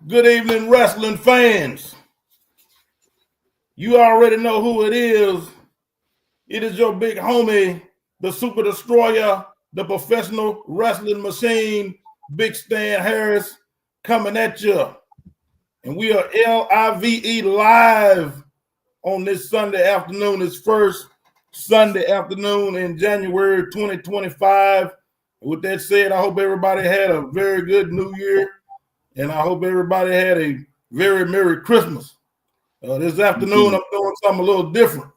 Good evening, wrestling fans. You already know who it is. It is your big homie, the Super Destroyer, the professional wrestling machine, Big Stan Harris, coming at you. And we are LIVE live on this Sunday afternoon. It's first Sunday afternoon in January 2025. With that said, I hope everybody had a very good New Year. And I hope everybody had a very Merry Christmas. This afternoon, I'm doing something a little different.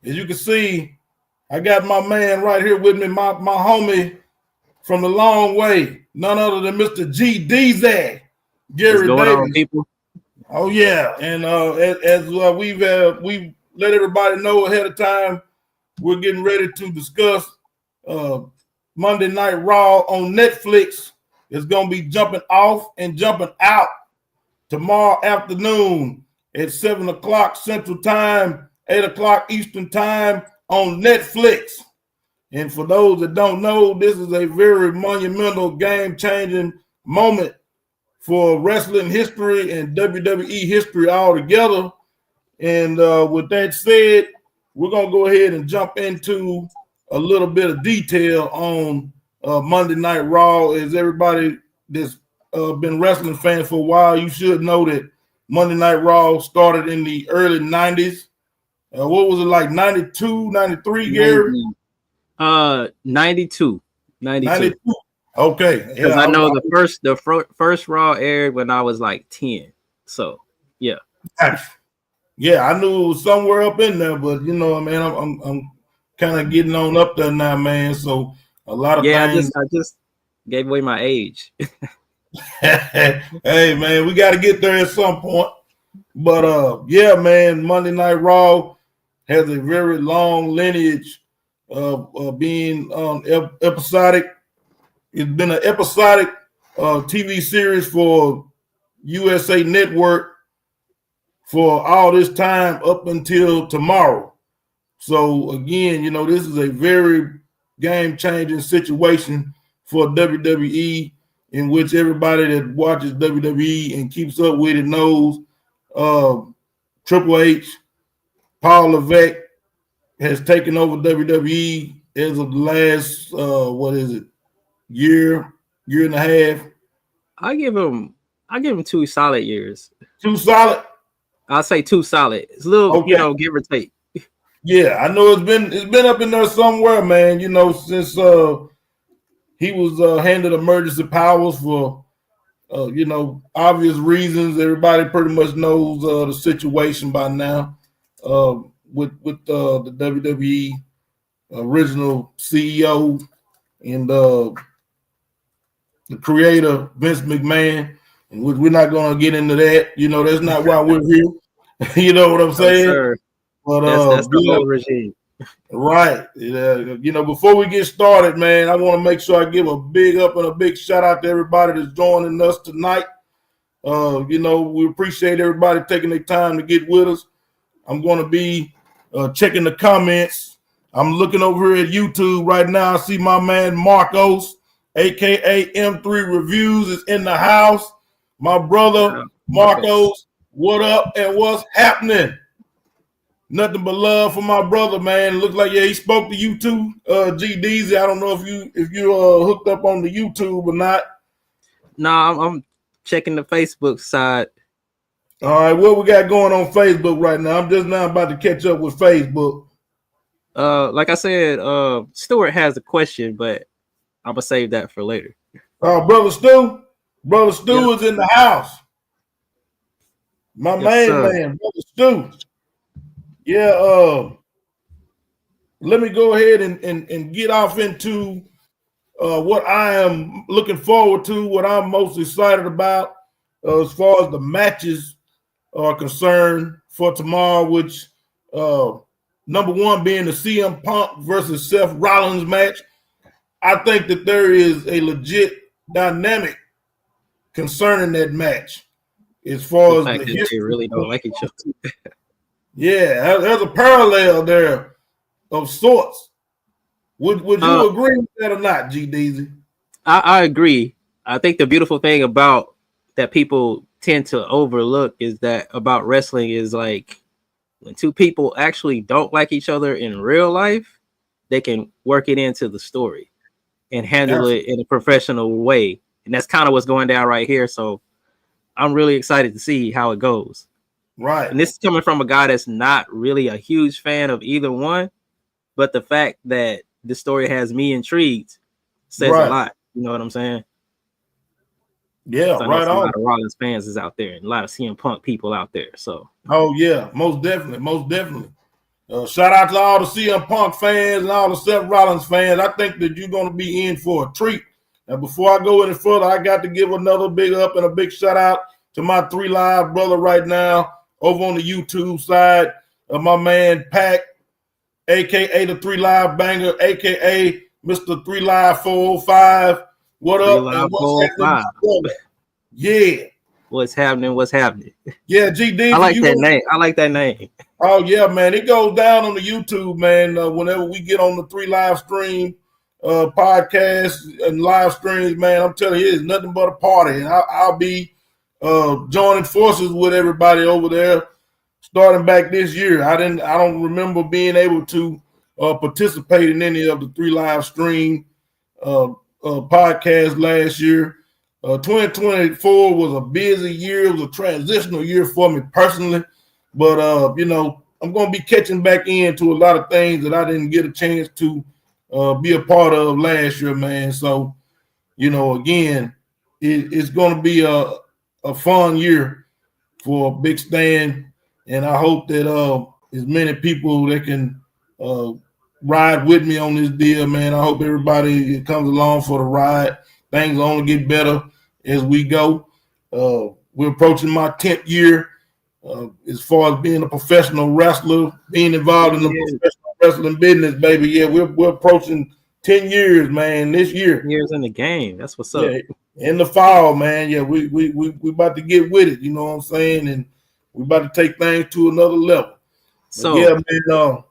As you can see, I got my man right here with me, my homie from the long way, none other than Mr. G. Dizzy, Gary Davis. On, people? Oh, yeah. And as we've let everybody know ahead of time, we're getting ready to discuss Monday Night Raw on Netflix. It's going to be jumping off and jumping out tomorrow afternoon at 7 o'clock Central Time, 8 o'clock Eastern Time on Netflix. And for those that don't know, this is a very monumental, game-changing moment for wrestling history and WWE history altogether. And with that said, we're going to go ahead and jump into a little bit of detail on Monday Night Raw. As everybody that's been wrestling fans for a while, you should know that Monday Night Raw started in the early 90s. What was it like, 92, 93, Gary? 92. Okay. Because I know the first Raw aired when I was like 10. So, yeah. Yeah, I knew it was somewhere up in there, but you know, man, I'm kind of getting on up there now, man. So a lot of things. I just gave away my age. Hey, man, we got to get there at some point. But yeah, man, Monday Night Raw has a very long lineage of being episodic. It's been an episodic TV series for USA Network for all this time up until tomorrow. So again, you know, this is a very game-changing situation for WWE, in which everybody that watches WWE and keeps up with it knows Triple H, Paul Levesque has taken over WWE as of the last year and a half. I give him 2 solid years. 2 solid? I'll say 2 solid. It's a little, okay. Give or take. Yeah, I know it's been up in there somewhere, man. You know, since he was handed emergency powers for obvious reasons. Everybody pretty much knows the situation by now. With the WWE original CEO and the creator Vince McMahon, and we're not going to get into that. You know, that's not why we're here. You know what I'm saying? Sir. But that's the whole regime. Right. You know, before we get started, man, I want to make sure I give a big up and a big shout out to everybody that's joining us tonight. You know, we appreciate everybody taking their time to get with us. I'm going to be checking the comments. I'm looking over here at YouTube right now. I see my man Marcos, a.k.a. M3 Reviews, is in the house. My brother Marcos, what up and what's happening? Nothing but love for my brother, man. Looks like, he spoke to you too, G. Dizzy. I don't know if you hooked up on the YouTube or not. No, I'm checking the Facebook side. All right, what we got going on Facebook right now? I'm just now about to catch up with Facebook. Like I said, Stuart has a question, but I'm gonna save that for later. Brother Stu is in the house. My main man, Brother Stu. Yeah, let me go ahead and get off into what I am looking forward to, what I'm most excited about as far as the matches are concerned for tomorrow, which number one being the CM Punk versus Seth Rollins match. I think that there is a legit dynamic concerning that match as far as the history. They really don't like each other. Yeah, there's a parallel there of sorts. Would you agree with that or not, G. Dizzy? I agree. I think the beautiful thing about that people tend to overlook is that about wrestling is like when two people actually don't like each other in real life, they can work it into the story and handle it in a professional way. And that's kind of what's going down right here. So I'm really excited to see how it goes. Right. And this is coming from a guy that's not really a huge fan of either one, but the fact that the story has me intrigued says a lot. You know what I'm saying? Yeah, I know right a on. lot of Rollins fans is out there and a lot of CM Punk people out there. So oh yeah, most definitely, most definitely. Shout out to all the CM Punk fans and all the Seth Rollins fans. I think that you're going to be in for a treat. And before I go any further, I got to give another big up and a big shout out to my 3 Live brother right now over on the YouTube side. My man Pac, a.k.a. the 3 Live Banger, a.k.a. Mr. 3 Live 405. What 3 up? Live And what's 405. happening? Yeah. What's happening? What's happening? Yeah, GD. I like that name. I like that name. Oh, yeah, man. It goes down on the YouTube, man. Whenever we get on the 3 Live stream podcasts and live streams, man, I'm telling you, it's nothing but a party. And I'll be joining forces with everybody over there starting back this year. I don't remember being able to participate in any of the 3 Live stream podcasts last year. 2024 was a busy year. It was a transitional year for me personally. But, I'm going to be catching back into a lot of things that I didn't get a chance to be a part of last year, man. So, again, it's going to be a fun year for Big Stan. And I hope that as many people that can ride with me on this deal, man. I hope everybody comes along for the ride. Things only get better as we go. We're approaching my 10th year. As far as being a professional wrestler, being involved in the professional wrestling business, baby, yeah, we're approaching 10 years, man, this year. 10 years in the game. That's what's up. Yeah, in the fall, man. Yeah, we about to get with it, you know what I'm saying? And we about to take things to another level. So but yeah, man,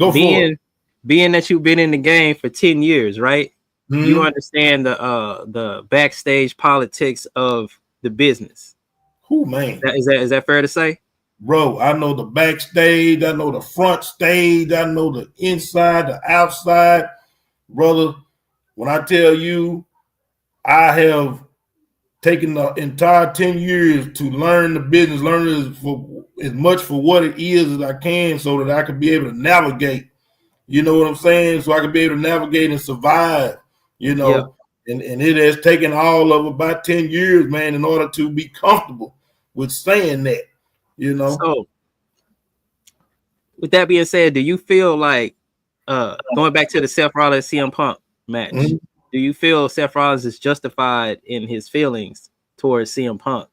go for it. Being that you've been in the game for 10 years, right? Mm-hmm. You understand the backstage politics of the business. Who, man? Is that fair to say? Bro, I know the backstage, I know the front stage, I know the inside, the outside. Brother, when I tell you I have taken the entire 10 years to learn the business, learn as much for what it is as I can so that I can be able to navigate. You know what I'm saying? So I can be able to navigate and survive, Yep. And it has taken all of about 10 years, man, in order to be comfortable with saying that, So with that being said, do you feel like going back to the Seth Rollins CM Punk match, mm-hmm. Do you feel Seth Rollins is justified in his feelings towards CM Punk?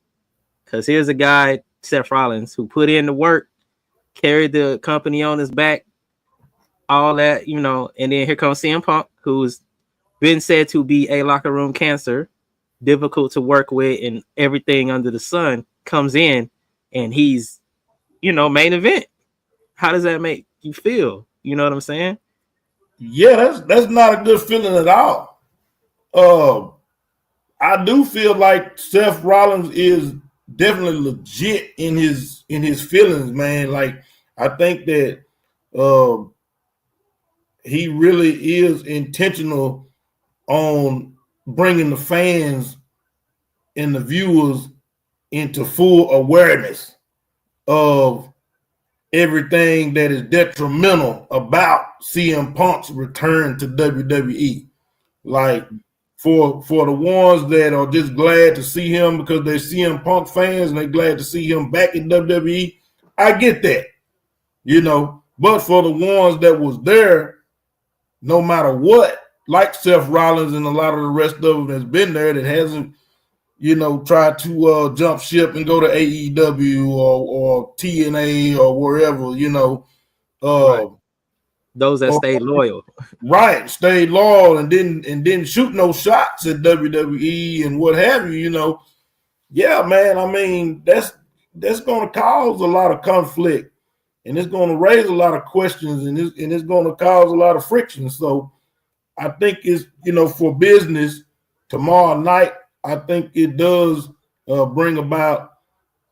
Because here's a guy, Seth Rollins, who put in the work, carried the company on his back, all that, and then here comes CM Punk, who's been said to be a locker room cancer, difficult to work with, and everything under the sun, comes in and he's, main event. How does that make you feel? You know what I'm saying? Yeah, that's not a good feeling at all. I do feel like Seth Rollins is definitely legit in his feelings, man. Like, I think that he really is intentional on bringing the fans and the viewers into full awareness of everything that is detrimental about CM Punk's return to WWE. Like, for the ones that are just glad to see him because they're CM Punk fans and they're glad to see him back in WWE, I get that, But for the ones that was there, no matter what, like Seth Rollins and a lot of the rest of them that's been there that hasn't, tried to jump ship and go to AEW or TNA or wherever, Right. Those that stayed loyal. Right, stayed loyal and didn't shoot no shots at WWE and what have you, Yeah, man, I mean, that's going to cause a lot of conflict and it's going to raise a lot of questions and it's going to cause a lot of friction. So I think it's, for business tomorrow night, I think it does bring about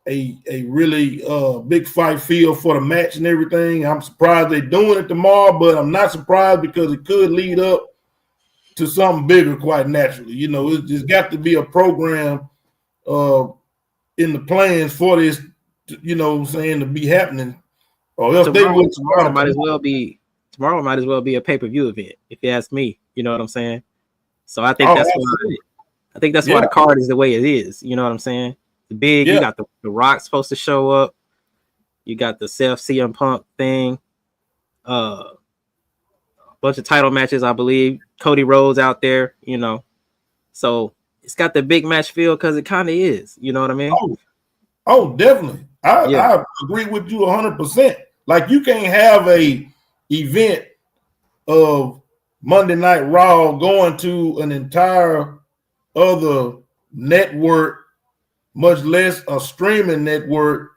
a really big fight feel for the match and everything. I'm surprised they're doing it tomorrow, but I'm not surprised because it could lead up to something bigger quite naturally. You know, it's just got to be a program in the plans for this, you know what I'm saying, to be happening. Or else tomorrow might as well be a pay-per-view event, if you ask me. You know what I'm saying? So I think why the card is the way it is. You know what I'm saying? The Bigg, you got the Rock supposed to show up. You got the CM Punk thing. A bunch of title matches, I believe. Cody Rhodes out there, you know. So it's got the big match feel because it kind of is. You know what I mean? Oh, definitely. I agree with you 100%. Like, you can't have a event of Monday Night Raw going to an entire other network, much less a streaming network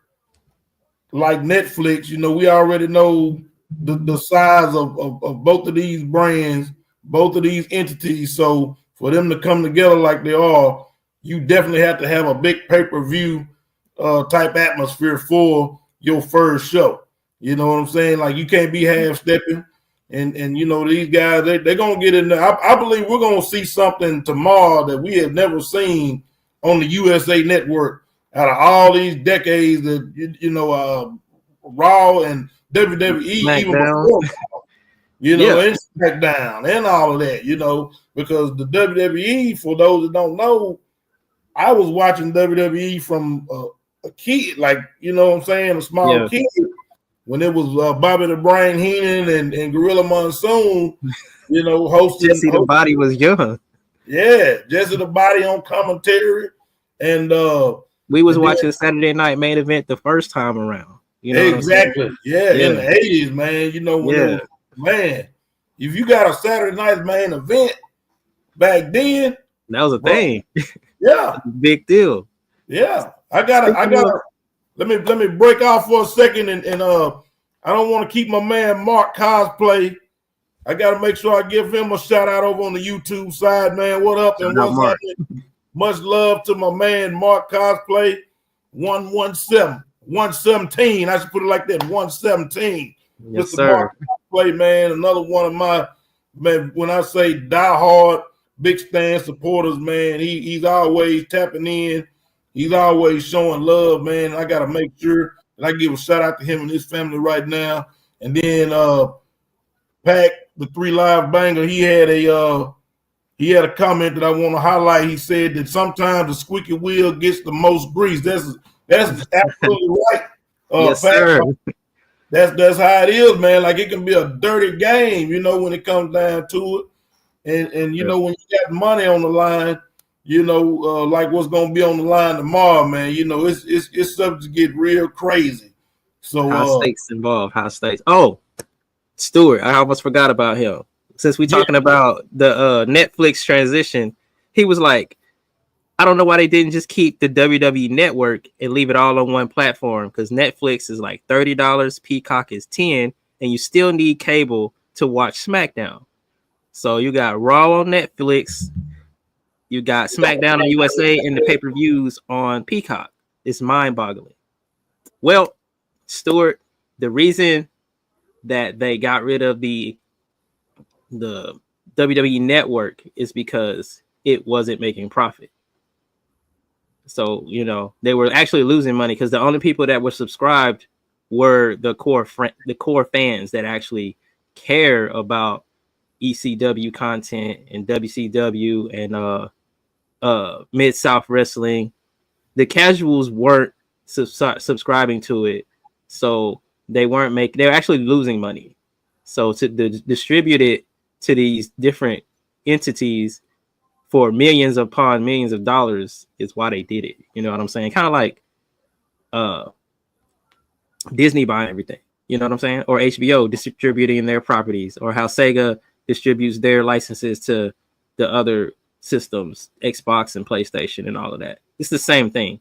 like Netflix. You know, we already know the size of both of these brands, both of these entities. So for them to come together like they are, you definitely have to have a big pay-per-view type atmosphere for your first show. You know what I'm saying? Like, you can't be half-stepping. And you know, these guys, they're going to get in there. I believe we're going to see something tomorrow that we have never seen on the USA Network out of all these decades that, you know, Raw and WWE, SmackDown. even before, you know, and SmackDown and all of that, you know, because the WWE, for those that don't know, I was watching WWE from a kid, like, you know what I'm saying, a small kid, when it was Bobby the Brain Heenan and Gorilla Monsoon, you know, hosting. Jesse the Body was young. Yeah, Jesse the Body on commentary. And we was watching Saturday Night Main Event the first time around. You know exactly. Yeah, in the 80s, man. You know, when it was, man, if you got a Saturday Night Main Event back then, that was a thing. Yeah. Big deal. Yeah. I gotta let me break off for a second and I don't want to keep my man Mark Cosplay. I gotta make sure I give him a shout out over on the YouTube side, man. What up and what's happening? Much love to my man Mark Cosplay 117. I should put it like that, 117. Yes, Mr. sir. Mark Cosplay, man, another one of my, man, when I say diehard Big Stand supporters, man, he's always tapping in. He's always showing love, man. I got to make sure that I give a shout out to him and his family right now. And then Pac, the 3 Live Banger, he had a comment that I want to highlight. He said that sometimes the squeaky wheel gets the most grease. That's absolutely right. Yes, Pac, sir. That's how it is, man. Like, it can be a dirty game, you know, when it comes down to it. And you know, when you got money on the line, you know, like what's gonna be on the line tomorrow, man. You know, it's stuff to get real crazy. So high stakes involved. High stakes. Oh, Stewart, I almost forgot about him. Since we talking about the Netflix transition, he was like, I don't know why they didn't just keep the WWE Network and leave it all on one platform, because Netflix is like $30, Peacock is $10, and you still need cable to watch SmackDown. So you got Raw on Netflix, you got SmackDown on USA, and the pay-per-views on Peacock. It's mind-boggling. Well, Stuart, the reason that they got rid of the WWE Network is because it wasn't making profit. So, you know, they were actually losing money because the only people that were subscribed were the core fans that actually care about ECW content and WCW and Mid-South Wrestling. The casuals weren't subscribing to it, so they weren't making. They were actually losing money. So to distribute it to these different entities for millions upon millions of dollars is why they did it. You know what I'm saying? Kind of like Disney buying everything. You know what I'm saying? Or HBO distributing their properties, or how Sega distributes their licenses to the other systems, Xbox and PlayStation and all of that. It's the same thing.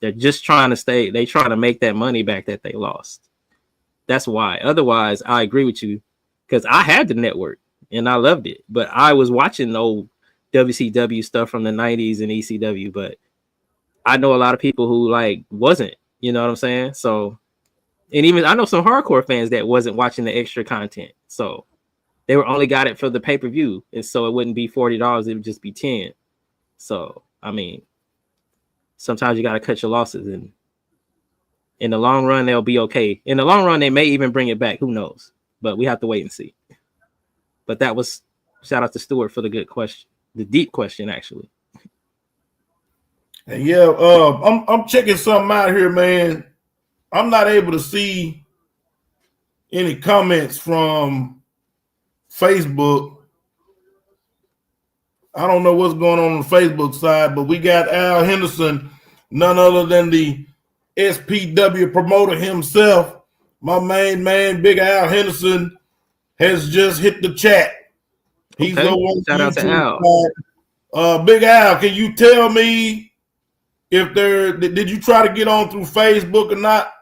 They're just trying to make that money back that they lost. That's why. Otherwise, I agree with you, because I had the network and I loved it, but I was watching the old WCW stuff from the 90s and ECW, but I know a lot of people who like wasn't, you know what I'm saying? So, and even I know some hardcore fans that wasn't watching the extra content. So they were only got it for the pay-per-view. And so it wouldn't be $40, it would just be 10. So, I mean, sometimes you got to cut your losses, and in the long run, they'll be okay. In the long run, they may even bring it back. Who knows? But we have to wait and see. But that was shout out to Stuart for the good question, the deep question, actually. And yeah, I'm checking something out here, man. I'm not able to see any comments from Facebook. I don't know what's going on the Facebook side, but we got Al Henderson, none other than the SPW promoter himself. My main man, Big Al Henderson, has just hit the chat. He's Okay. over on Shout out to YouTube. Big Al, can you tell me if did you try to get on through Facebook or not?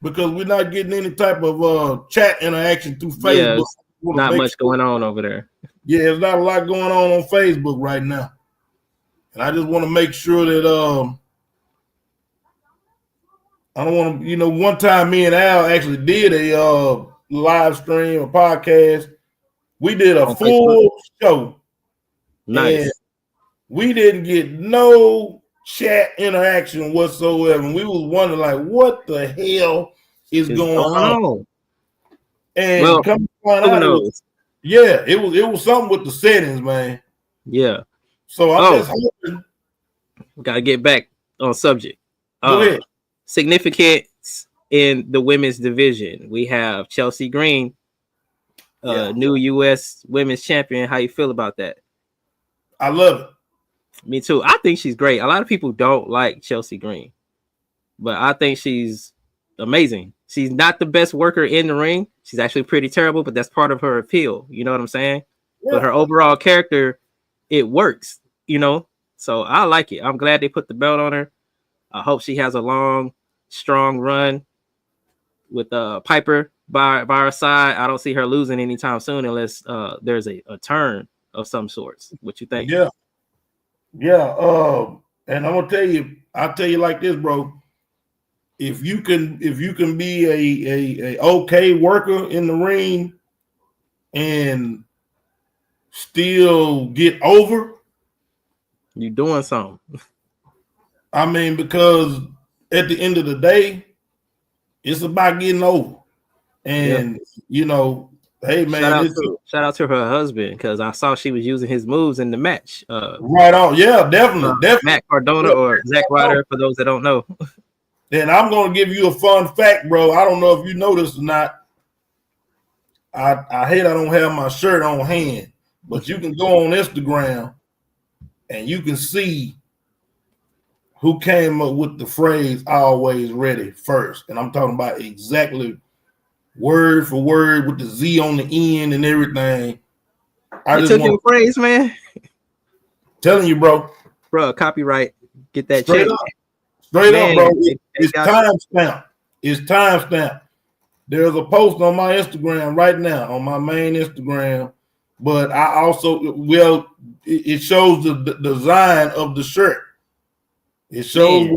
Because we're not getting any type of chat interaction through Facebook. Yeah, not much going on over there. Yeah, there's not a lot going on Facebook right now. And I just want to make sure that I don't want to, one time me and Al actually did a live stream, a podcast. We did a full show. Nice. And we didn't get no chat interaction whatsoever. And we was wondering, like, what the hell is going on? And well, come to find out, it was something with the settings, man. Yeah. So I'm just hoping. Gotta get back on subject. Go ahead. Significance in the women's division. We have Chelsea Green, new U.S. women's champion. How you feel about that? I love it. Me too. I think she's great. A lot of people don't like Chelsea Green, but I think she's amazing. She's not the best worker in the ring. She's actually pretty terrible, but that's part of her appeal. You know what I'm saying? Yeah. But her overall character, it works, So I like it. I'm glad they put the belt on her. I hope she has a long, strong run with Piper by her side. I don't see her losing anytime soon unless there's a turn of some sorts. What you think? Yeah. And I'm gonna I'll tell you like this, bro. If you can be a okay worker in the ring and still get over, you're doing something. I mean, because at the end of the day, it's about getting over. And hey man, shout out to her husband, because I saw she was using his moves in the match. Right on, yeah, definitely. Matt Cardona or Zack Ryder, for those that don't know. And I'm gonna give you a fun fact, bro. I don't know if you know this or not. I hate I don't have my shirt on hand, but you can go on Instagram and you can see who came up with the phrase "always ready" first. And I'm talking about exactly word for word with the Z on the end and everything. I just took your phrase, man. Telling you, bro. Bro, copyright. Get that straight check. Up. Straight up, bro. It's timestamp. It's timestamp. There's a post on my Instagram right now, on my main Instagram. But I also, it shows the design of the shirt. It shows,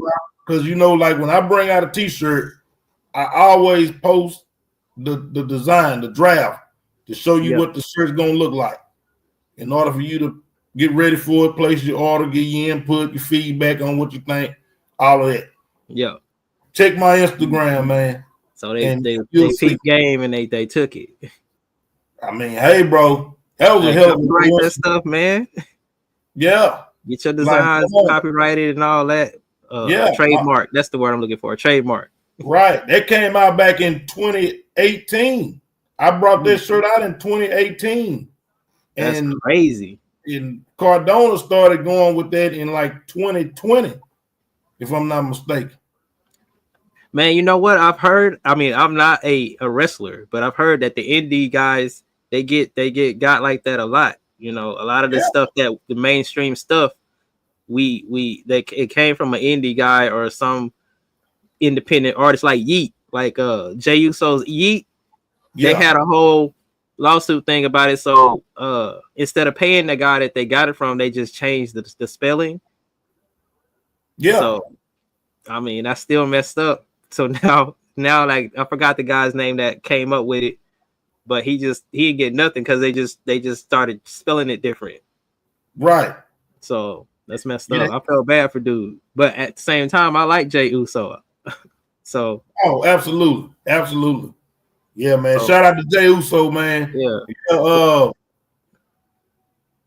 because like when I bring out a t-shirt, I always post the design, the draft, to show you what the shirt's gonna look like. In order for you to get ready for it, place your order, get your input, your feedback on what you think, all of that. Yeah. Check my Instagram, man. So they peeped game and they took it. I mean, hey, bro, that was a hell of a write that stuff, man. Yeah. Get your designs copyrighted and all that. Trademark. That's the word I'm looking for. A trademark. Right. That came out back in 2018. I brought this shirt out in 2018. That's crazy. And Cardona started going with that in like 2020, if I'm not mistaken. Man, you know what I've heard? I mean, I'm not a wrestler, but I've heard that the indie guys, they get got like that a lot. A lot of the stuff that the mainstream stuff, it came from an indie guy or some independent artist like Yeet, like Jey Uso's Yeet. They had a whole lawsuit thing about it. So instead of paying the guy that they got it from, they just changed the spelling. Yeah. So I mean, I still messed up. So now, like I forgot the guy's name that came up with it, but he didn't get nothing because they just started spelling it different. Right. So that's messed Yeah. up. I felt bad for dude, but at the same time, I like Jey Uso. So. Oh, absolutely, absolutely. Yeah, man. So, Shout out to Jey Uso, man. yeah.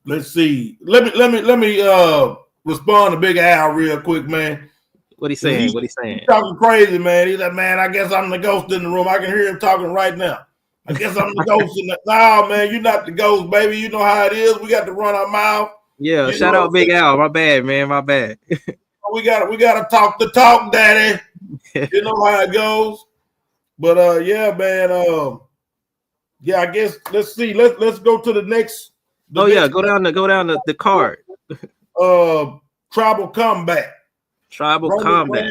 Let's see. Let me respond to Big Al real quick, man. What he saying? What he saying? He's talking crazy, man. He's like, man, I guess I'm the ghost in the room. I can hear him talking right now. I guess I'm the ghost in the. Nah, man, you're not the ghost, baby. You know how it is. We got to run our mouth. Yeah, shout out Big Al. My bad, man. My bad. We gotta talk the talk, daddy. You know how it goes. But yeah, man. Yeah, I guess let's see. Let's go to the next. Go down the card. Tribal Combat. Tribal Combat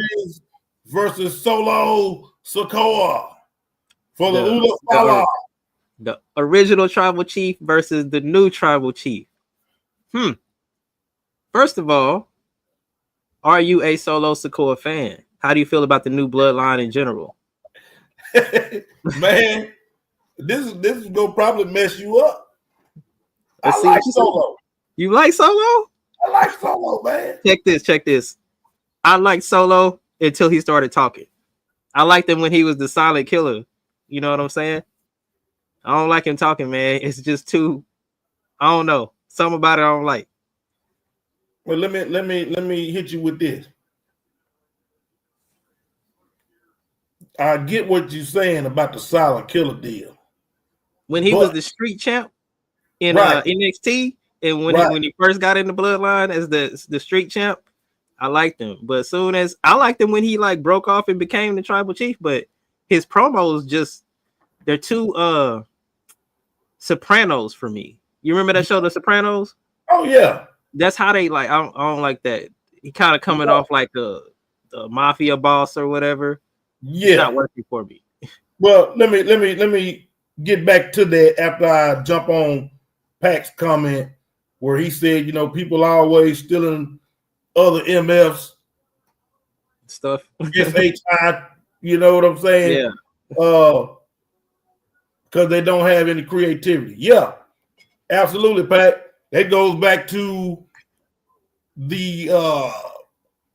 versus Solo Sikoa for the Ula Fala. The original tribal chief versus the new tribal chief. First of all, are you a Solo Sikoa fan? How do you feel about the new bloodline in general? Man, this is gonna probably mess you up. I like Solo. You like Solo? I like Solo, man. Check this. I liked Solo until he started talking. I liked him when he was the silent killer. You know what I'm saying? I don't like him talking, man. It's just too. I don't know. Something about it I don't like. Well, let me hit you with this. I get what you're saying about the silent killer deal. When he was the street champ in NXT, and when he first got in the bloodline as the street champ, I liked him. But as soon as I liked him when he like broke off and became the tribal chief, but his promos they're too Sopranos for me. You remember that show, The Sopranos? Oh yeah. That's how they like. I don't like that. He kind of coming off like the mafia boss or whatever. Yeah, it's not working for me. Well, let me get back to that after I jump on Pac's comment where he said, people always stealing other MFs stuff. SHI, you know what I'm saying? Yeah. Because they don't have any creativity. Yeah, absolutely, Pac. That goes back to the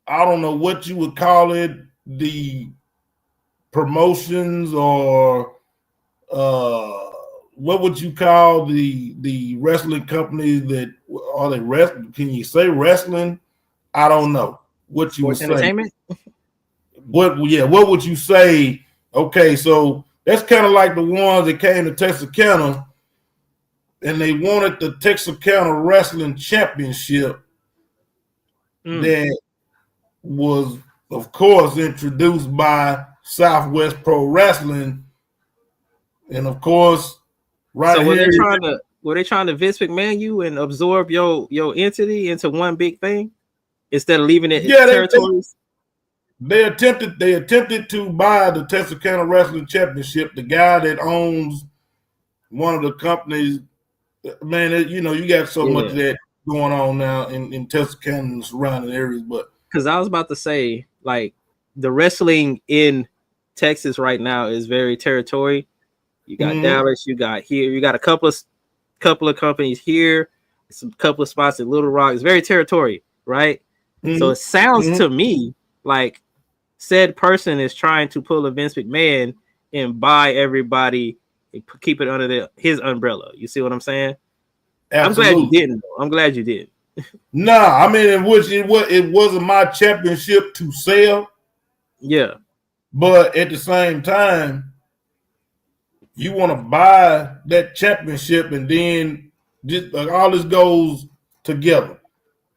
I don't know what you would call it, the promotions or what would you call the wrestling companies that are they wrestling? Can you say wrestling? I don't know what you would say. Entertainment? What would you say? Okay, so that's kind of like the ones that came to Texarkana and they wanted the Texarkana Wrestling Championship that was, of course, introduced by Southwest Pro Wrestling. And of course, were they trying to Vince McMahon you and absorb your entity into one big thing instead of leaving it territories? They attempted to buy the Texarkana Wrestling Championship. The guy that owns one of the companies, man, you got so much of that going on now in Texarkana and surrounding areas. But because I was about to say, like, the wrestling in Texas right now is very territory. You got Dallas, you got here, you got a couple of companies here, some couple of spots in Little Rock. It's very territory, right? So it sounds to me like said person is trying to pull a Vince McMahon and buy everybody and keep it under his umbrella. You see what I'm saying? Absolutely. I'm glad you didn't. I'm glad you did. Nah, I mean, it wasn't my championship to sell. Yeah. But at the same time, you want to buy that championship and then just all this goes together.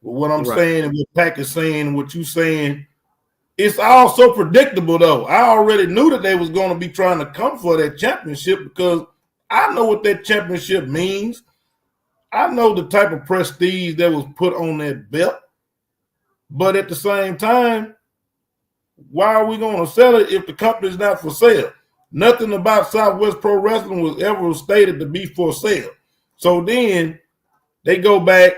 But what I'm saying and what Pac is saying and what you saying, it's all so predictable though. I already knew that they was going to be trying to come for that championship because I know what that championship means. I know the type of prestige that was put on that belt. But at the same time, why are we going to sell it if the company's not for sale? Nothing about Southwest Pro Wrestling was ever stated to be for sale. So then they go back,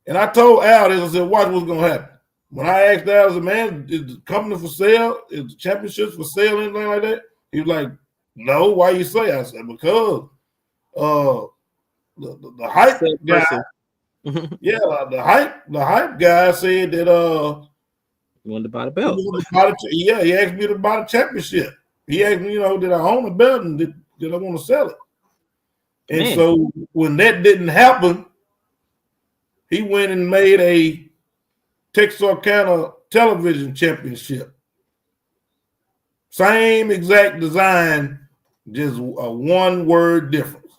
and I told Al this, I said, watch what's going to happen. When I asked that, I was like, man, is the company for sale? Is the championships for sale, anything like that? He was like, no, why you say? I said, because the hype guy, yeah, the hype guy said that you wanted to buy the belt. He asked me to buy the championship. He asked me, did I own the belt and did I want to sell it? And so when that didn't happen, he went and made a Texarkana television championship. Same exact design, just a one-word difference.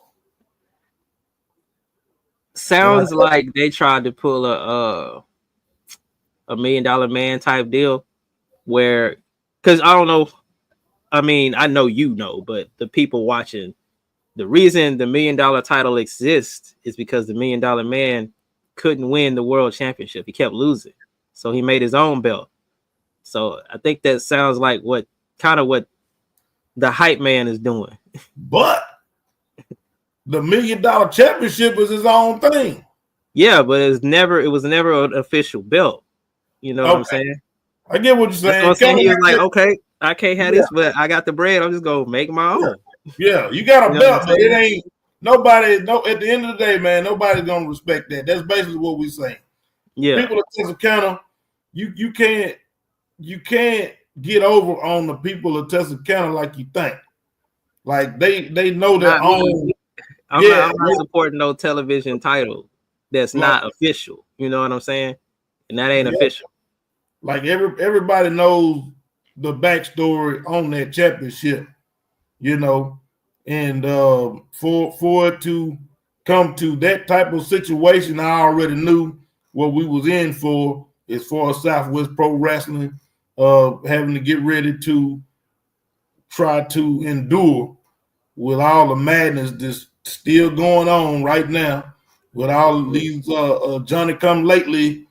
Sounds like they tried to pull a $1 million man type deal where, because I don't know, I mean, I know but the people watching, the reason the $1 million title exists is because the $1 million man couldn't win the world championship. He kept losing. So he made his own belt. So I think that sounds like what the hype man is doing. But the $1 million championship is his own thing. Yeah, but it was never an official belt. You know what I'm saying? I get what you're saying. That's what I'm saying. He was like, okay, I can't have this, but I got the bread. I'm just gonna make my own. Yeah, you got a belt, but it ain't nobody. No, at the end of the day, man, nobody's gonna respect that. That's basically what we're saying. Yeah, people at Texarkana, you can't get over on the people of Texarkana like you think. Like they know their own. I'm not supporting no television title that's not official. You know what I'm saying? And that ain't official. Like everybody knows the backstory on that championship, and for it to come to that type of situation, I already knew what we was in for as far as Southwest Pro Wrestling, having to get ready to try to endure with all the madness that's still going on right now, with all these Johnny come lately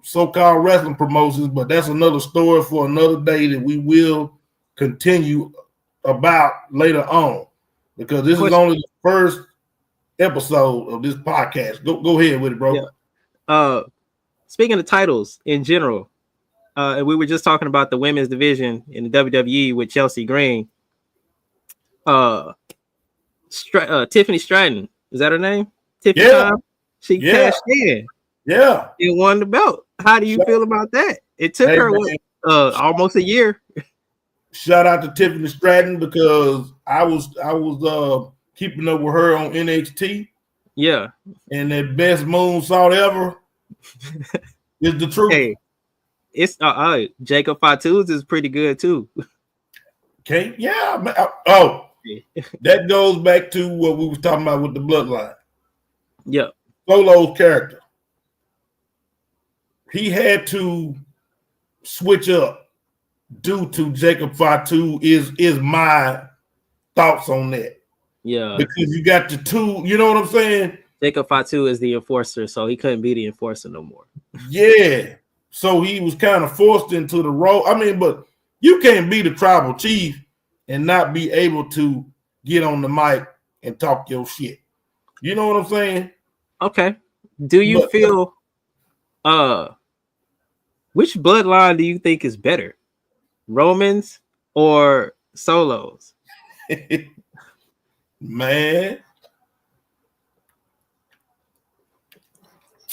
so-called wrestling promotions, but that's another story for another day that we will continue about later on, because this is only the first episode of this podcast. Go ahead with it, bro. Yeah. Speaking of titles in general, and we were just talking about the women's division in the WWE with Chelsea Green. Tiffany Stratton, is that her name? Tiffany Time? She cashed in. Yeah. It won the belt. How do you feel about that? It took her almost a year. Shout out to Tiffany Stratton, because I was keeping up with her on NXT. Yeah. And that best moonsault ever is the truth. Hey, it's Jacob Fatu's is pretty good too. Okay, yeah. That goes back to what we was talking about with the bloodline. Yeah. Solo's character. He had to switch up due to Jacob Fatu is my thoughts on that. Yeah. Because you got the two, you know what I'm saying? Jacob Fatu is the enforcer, so he couldn't be the enforcer no more. Yeah. So he was kind of forced into the role. I mean, but you can't be the tribal chief and not be able to get on the mic and talk your shit. You know what I'm saying? Okay. Do you feel which bloodline do you think is better? Romans or Solos? Man,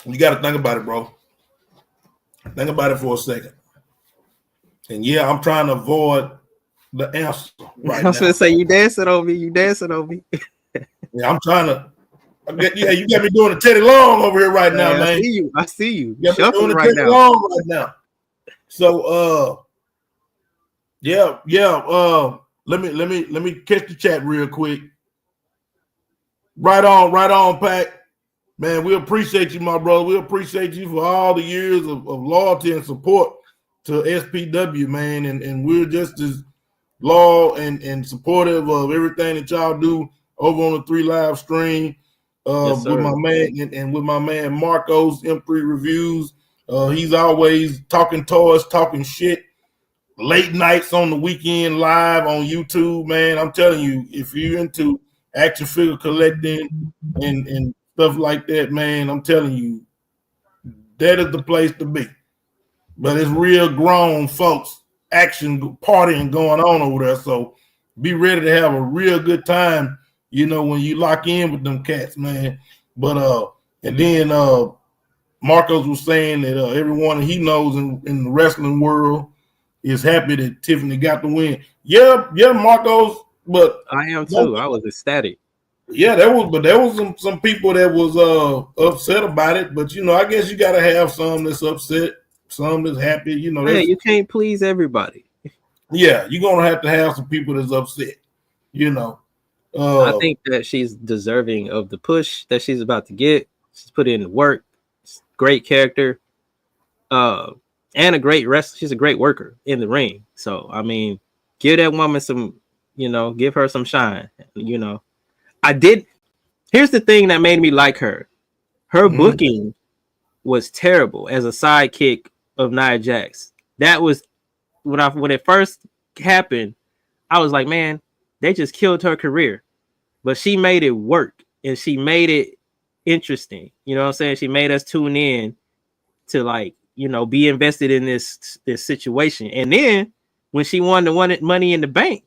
you got to think about it, bro. Think about it for a second. And yeah, I'm trying to avoid the answer right now. I was going to say, you dancing on me. Yeah, I'm trying to. You got me doing a Teddy Long over here right now, man. I see you. You got me doing a Teddy Long right now. So, let me catch the chat real quick. Right on, Pat. Man, we appreciate you, my brother. We appreciate you for all the years of loyalty and support to SPW, man. And we're just as loyal and supportive of everything that y'all do over on the 3 Live stream. With my man and with my man Marcos M3 Reviews. He's always talking toys, talking shit. Late nights on the weekend live on YouTube, man. I'm telling you, if you're into action figure collecting and stuff like that, man, I'm telling you, that is the place to be. but it's real grown folks action partying going on over there. So be ready to have a real good time, when you lock in with them cats, man. But and then Marcos was saying that everyone he knows in the wrestling world is happy that Tiffany got the win. Yeah, Marcos, but I am too. I was ecstatic. Yeah, there was some people that was upset about it, but I guess you gotta have some that's upset, some that's happy, Hey, you can't please everybody. Yeah, you're gonna have to have some people that's upset, I think that she's deserving of the push that she's about to get. She's put in the work, great character, and a great wrestler. She's a great worker in the ring. So I mean, give that woman some, give her some shine. I did. Here's the thing that made me like her. Her booking was terrible as a sidekick of Nia Jax. That was when it first happened. I was like, man, they just killed her career. But she made it work and she made it interesting. You know what I'm saying? She made us tune in to be invested in this situation. And then when she won the Money in the Bank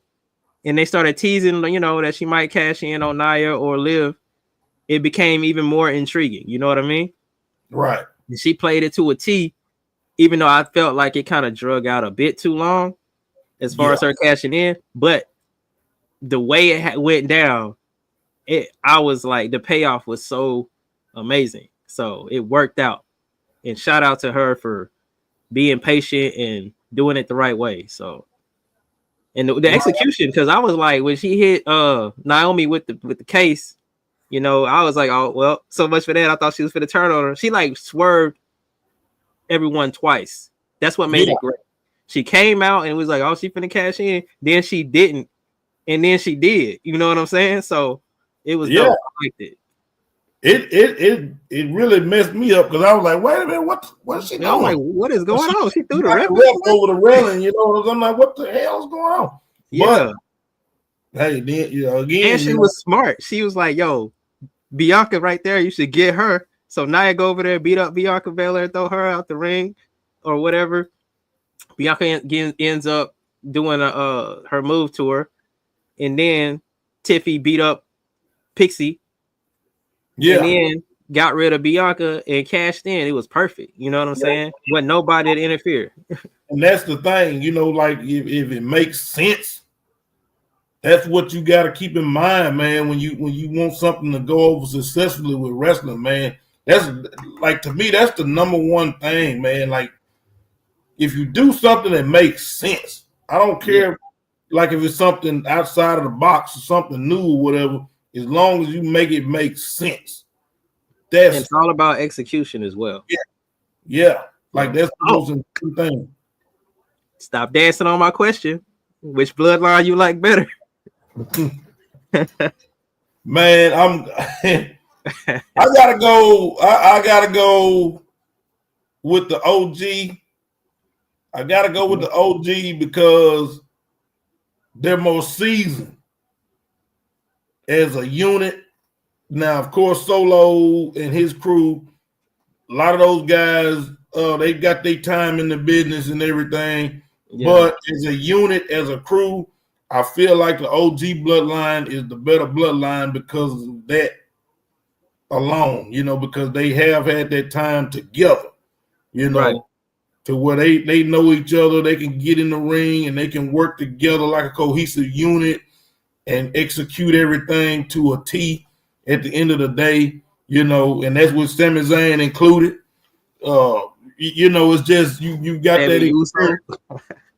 and they started teasing, that she might cash in on Nia or Liv, it became even more intriguing. You know what I mean? Right. And she played it to a T, even though I felt like it kind of drug out a bit too long as far as her cashing in. But the way it went down, I was like, the payoff was so amazing. So it worked out. And shout out to her for being patient and doing it the right way. So, and the execution, because I was like, when she hit Naomi with the case, I was like, oh well, so much for that. I thought she was for the turn on her. She swerved everyone twice. That's what made it great. She came out and was like, oh, she finna cash in. Then she didn't, and then she did. You know what I'm saying? So it was dope. I liked it. It really messed me up because I was like, wait a minute, what's she doing? I'm like, what is going on? She threw the ref over the railing, I'm like, what the hell is going on? Yeah. But hey, then again, and she was smart. She was like, yo, Bianca right there, you should get her. So Nia go over there, beat up Bianca Belair, throw her out the ring or whatever. Bianca ends up doing her move to her, and then Tiffy beat up Pixie. Yeah. And then got rid of Bianca and cashed in. It was perfect. You know what I'm saying? Wasn't nobody to interfere. And that's the thing, like if it makes sense, that's what you got to keep in mind, man. When you want something to go over successfully with wrestling, man, that's like, to me, that's the number one thing, man. Like, if you do something that makes sense, I don't care, like if it's something outside of the box or something new or whatever, as long as you make it make sense. It's all about execution as well. Yeah. Like that's the most important thing. Stop dancing on my question. Which bloodline you like better? Man, I gotta go. I gotta go with the OG. I gotta go with the OG because they're more seasoned as a unit. Now, of course, Solo and his crew, a lot of those guys, they got their time in the business and everything. Yeah. But as a unit, as a crew, I feel like the OG bloodline is the better bloodline because of that alone, because they have had that time together, right, to where they know each other, they can get in the ring and they can work together like a cohesive unit and execute everything to a T at the end of the day, and that's with Sami Zayn included. It's just you got that experience.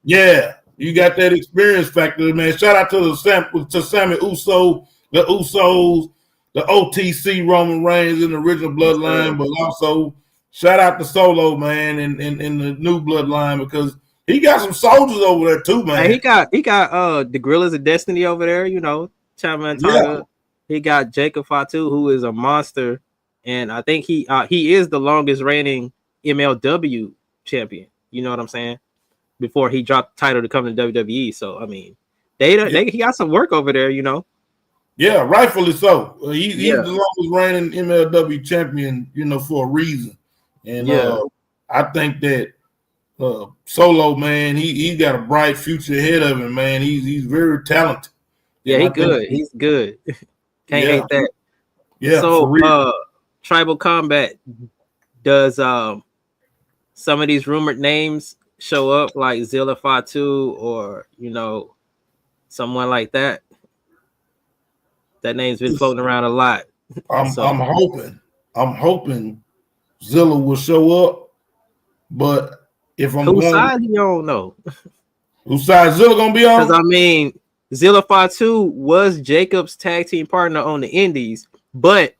Yeah, you got that experience factor, man. Shout out to Sami Uso, the Usos, the OTC Roman Reigns in the original bloodline, but also shout out to Solo, man, and the new bloodline, because he got some soldiers over there too, man. Hey, he got the Gorillas of Destiny over there, Chama and Tonga. Yeah. He got Jacob Fatu, who is a monster, and I think he is the longest reigning MLW champion. You know what I'm saying? Before he dropped the title to come to WWE. So I mean, he got some work over there, Yeah, rightfully so. He's the longest reigning MLW champion, for a reason. And I think that Solo, man, he got a bright future ahead of him, man. He's very talented. Yeah, And he I think good. He's good. Can't yeah, hate that. yeah, for So real. Tribal Combat, does some of these rumored names show up like Zilla Fatu or someone like that? That name's been floating around a lot. I'm So I'm hoping Zilla will show up, but if I'm whose going, side he don't know? whose side Zilla gonna be Because on? I mean, Zilla Fatu was Jacob's tag team partner on the Indies, but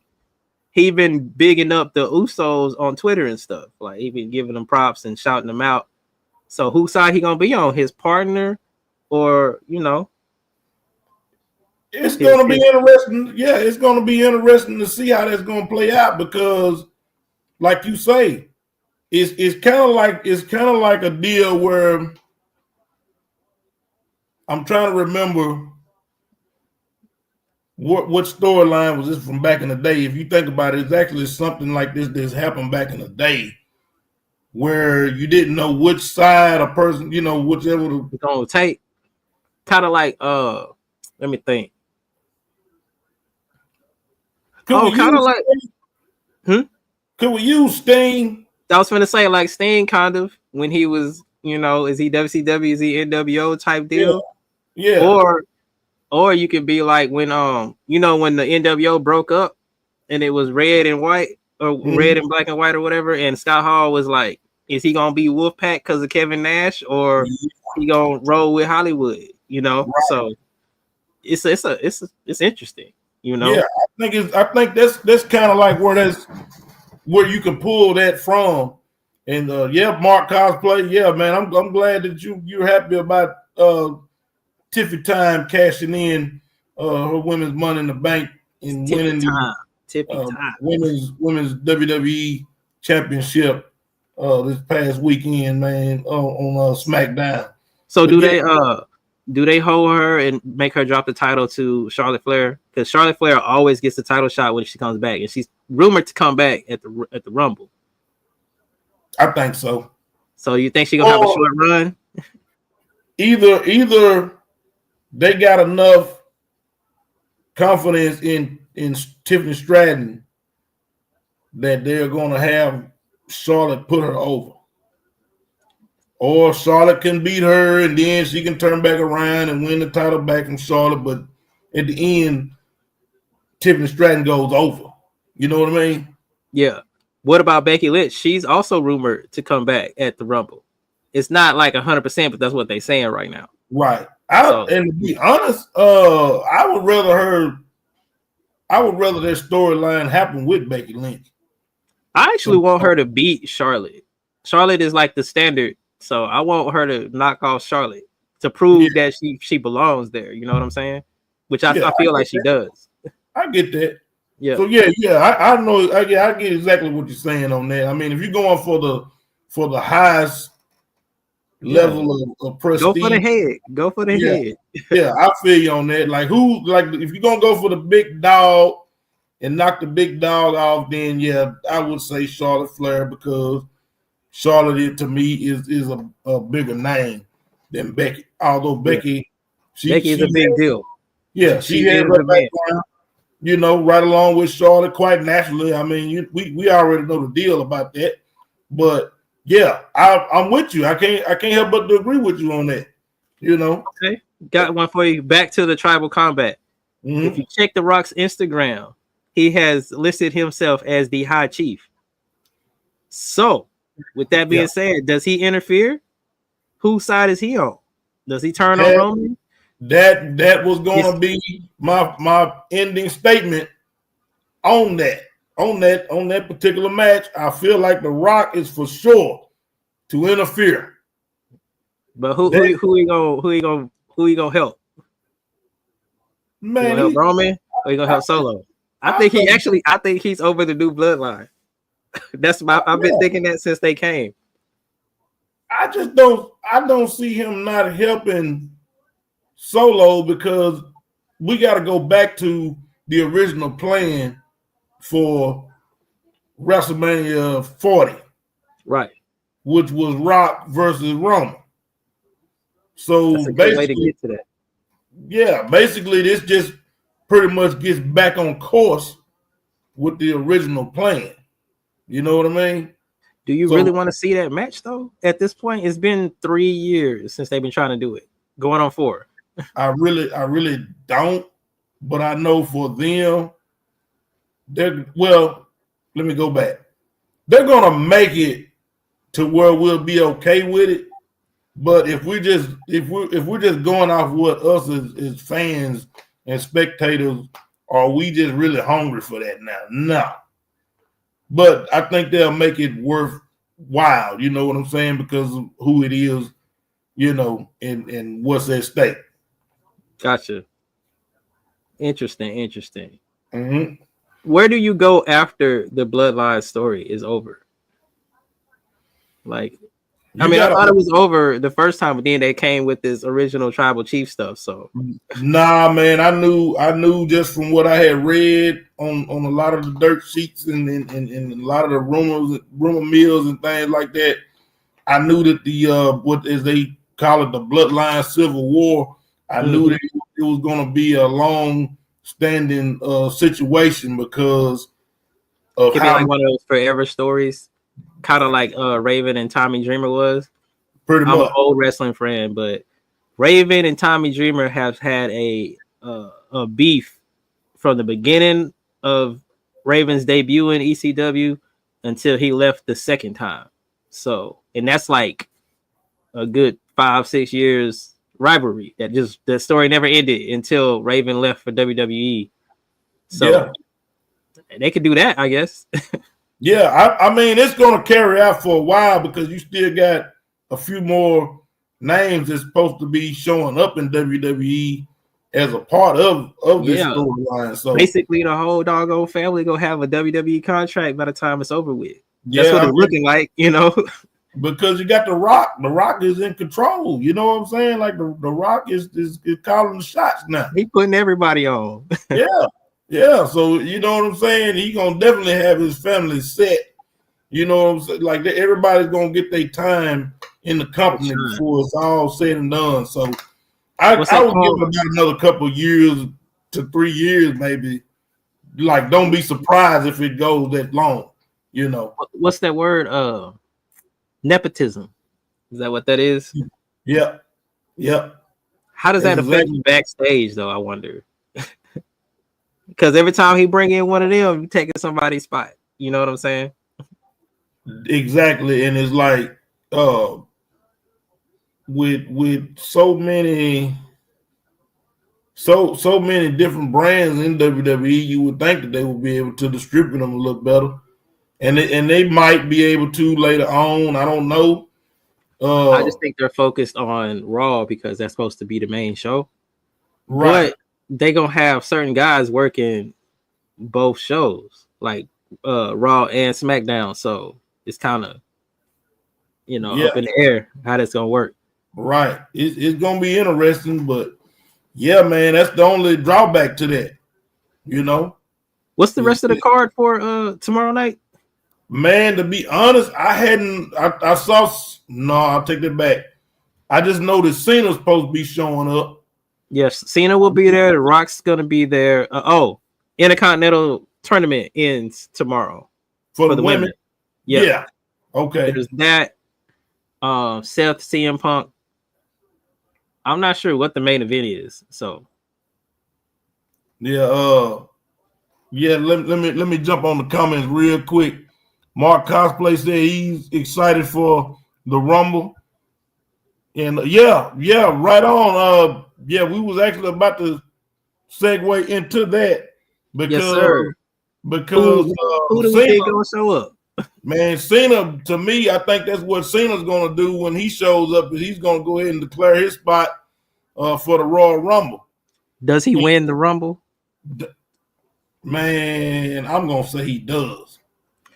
he been bigging up the Usos on Twitter and stuff. Like he been giving them props and shouting them out. So whose side he gonna be on? His partner, or It's his gonna be interesting. Yeah, it's gonna be interesting to see how that's gonna play out because, like you say, it's kind of like a deal where I'm trying to remember what storyline was this from back in the day. If you think about it, it's actually something like this that's happened back in the day where you didn't know which side a person, whichever. gonna take. Kind of like let me think. Could we Kind of use like Could we use Sting? I was gonna say like Sting, kind of when he was, is he WCW, is he NWO type deal, Yeah. or you could be like when when the NWO broke up and it was red and white or red and black and white or whatever, and Scott Hall was like, is he gonna be Wolfpack because of Kevin Nash or he gonna roll with Hollywood? Right. So it's interesting. Yeah, I think that's kind of like where you can pull that from. And Mark cosplay. Yeah, man, I'm glad that you're happy about Tiffy Time cashing in her women's Money in the Bank and winning the women's WWE championship this past weekend, man, on SmackDown. So do they hold her and make her drop the title to Charlotte Flair? Because Charlotte Flair always gets the title shot when she comes back, and she's rumored to come back at the Rumble. I think so. So you think she's gonna have a short run? Either they got enough confidence in Tiffany Stratton that they're gonna have Charlotte put her over. Or Charlotte can beat her and then she can turn back around and win the title back from Charlotte. But at the end, Tiffany Stratton goes over. You know what I mean? Yeah. What about Becky Lynch? She's also rumored to come back at the Rumble. It's not like 100%, but that's what they're saying right now. Right. And to be honest, I would rather their storyline happen with Becky Lynch. I actually want her to beat Charlotte. Charlotte is like the standard. So I want her to knock off Charlotte to prove that she belongs there. You know what I'm saying? Which I feel like she does. I get that. Yeah. So I know. I get exactly what you're saying on that. I mean, if you're going for the highest level of prestige, go for the head. Go for the head. Yeah, I feel you on that. Like if you're gonna go for the big dog and knock the big dog off, then I would say Charlotte Flair because Charlotte, to me, is a bigger name than Becky. Although Becky, Becky is a big deal. Yeah, she has her background, right along with Charlotte quite naturally. I mean, we already know the deal about that. But I'm with you. I can't help but to agree with you on that. Okay, got one for you. Back to the Tribal Combat. Mm-hmm. If you check The Rock's Instagram, he has listed himself as the High Chief. So, with that being said, does he interfere? Whose side is he on? Does he turn on Roman? That was going to be my ending statement on that particular match. I feel like The Rock is for sure to interfere. But who he gonna help? Man, he gonna help Roman or he gonna help Solo? I think he's over the new bloodline. I've been thinking that since they came. I don't see him not helping Solo because we got to go back to the original plan for WrestleMania 40. Right. which was Rock versus Roman. So That's a good way to get to that. Yeah, basically this just pretty much gets back on course with the original plan. You know what I mean? Do you really want to see that match though? At this point, it's been 3 years since they've been trying to do it, going on 4. I really don't, but I know for them, let me go back. They're gonna make it to where we'll be okay with it. But if we're just going off what us as fans and spectators, are we just really hungry for that now? No. But I think they'll make it worthwhile, you know what I'm saying, because of who it is, you know, and what's at stake. Gotcha. Interesting. Mm-hmm. Where do you go after the Bloodline story is over? Like, I thought it was over the first time, but then they came with this original Tribal Chief stuff. So, nah, man, I knew just from what I had read on a lot of the dirt sheets and a lot of the rumor mills and things like that. I knew that the what as they call it, the Bloodline Civil War. I knew that it was going to be a long-standing situation because of it could be like one of those forever stories. Kind of like Raven and Tommy Dreamer was. Pretty much. I'm an old wrestling friend, but Raven and Tommy Dreamer have had a beef from the beginning of Raven's debut in ECW until he left the second time. So, and that's like a good 5-6 years rivalry. That story never ended until Raven left for WWE. So they could do that, I guess. Yeah, I mean, it's going to carry out for a while because you still got a few more names that's supposed to be showing up in WWE as a part of this storyline. So basically, the whole doggone family gonna have a WWE contract by the time it's over with. That's what it's looking like, you know. Because you got The Rock. The Rock is in control. You know what I'm saying? Like the Rock is calling the shots now. He putting everybody on. Yeah, so you know what I'm saying? He gonna definitely have his family set. You know what I'm saying? Like everybody's gonna get their time in the company before it's all said and done. So I would give him about another couple of years to 3 years, maybe. Like, don't be surprised if it goes that long. You know what's that word? Nepotism. Is that what that is? Yep. How does that affect you backstage, though? I wonder. Because every time he bring in one of them, you taking somebody's spot. You know what I'm saying? Exactly, and it's like with so many different brands in WWE, you would think that they would be able to distribute them a little better, and they might be able to later on. I don't know. I just think they're focused on Raw because that's supposed to be the main show, right? But they gonna have certain guys working both shows, like Raw and SmackDown. So it's kind of, up in the air how that's gonna work. Right. It's gonna be interesting, but yeah, man, that's the only drawback to that. You know. What's the rest of the card for tomorrow night? Man, to be honest, I saw. No, I'll take that back. I just know that Cena's supposed to be showing up. Yes, Cena will be there. The Rock's gonna be there. Intercontinental tournament ends tomorrow for the women. Yeah. Okay. There's that. Seth, CM Punk. I'm not sure what the main event is. So. Yeah. Let me jump on the comments real quick. Mark Cosplay said he's excited for the Rumble. And right on. We was actually about to segue into that because who do we think gonna show up? Man, Cena, to me, I think that's what Cena's gonna do when he shows up. He's gonna go ahead and declare his spot for the Royal Rumble. Does he win the Rumble? Man, I'm gonna say he does.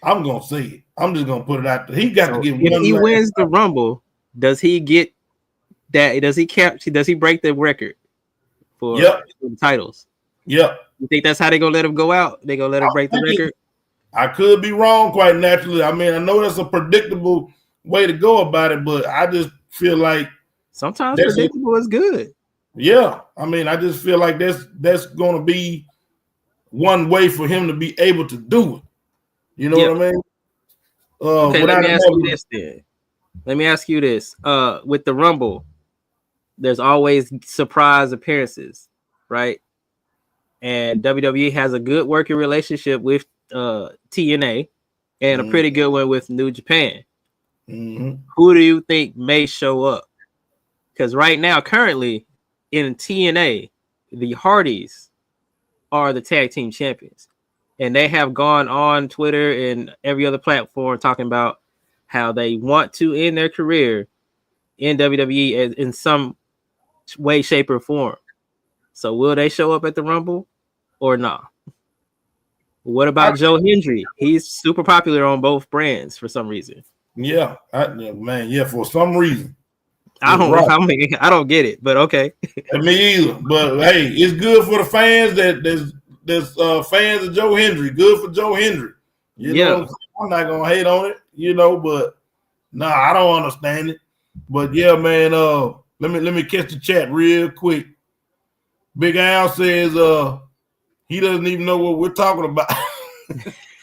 I'm gonna say it. I'm just gonna put it out there. He got to get one. If he wins the Rumble, does he get that? Does he break the record for the titles? Yep. You think that's how they gonna let him go out? They gonna let him break the record? I could be wrong, quite naturally. I mean, I know that's a predictable way to go about it, but I just feel like sometimes predictable is good. Yeah, I mean, I just feel like that's going to be one way for him to be able to do it. You know what I mean? Okay, let me ask you this then. Let me ask you this. With the Rumble, there's always surprise appearances, right? And WWE has a good working relationship with TNA and a pretty good one with New Japan. Who do you think may show up? Because right now, currently in TNA, the Hardys are the tag team champions. And they have gone on Twitter and every other platform talking about how they want to end their career in WWE in some way, shape, or form. So will they show up at the Rumble or not? What about Joe Hendry? He's super popular on both brands for some reason. Yeah, for some reason. I don't get it, but okay. Me either. But hey, it's good for the fans that there's fans of Joe Hendry. Good for Joe Hendry. You know, I'm not gonna hate on it, but I don't understand it. But yeah, man, let me catch the chat real quick. Big Al says he doesn't even know what we're talking about.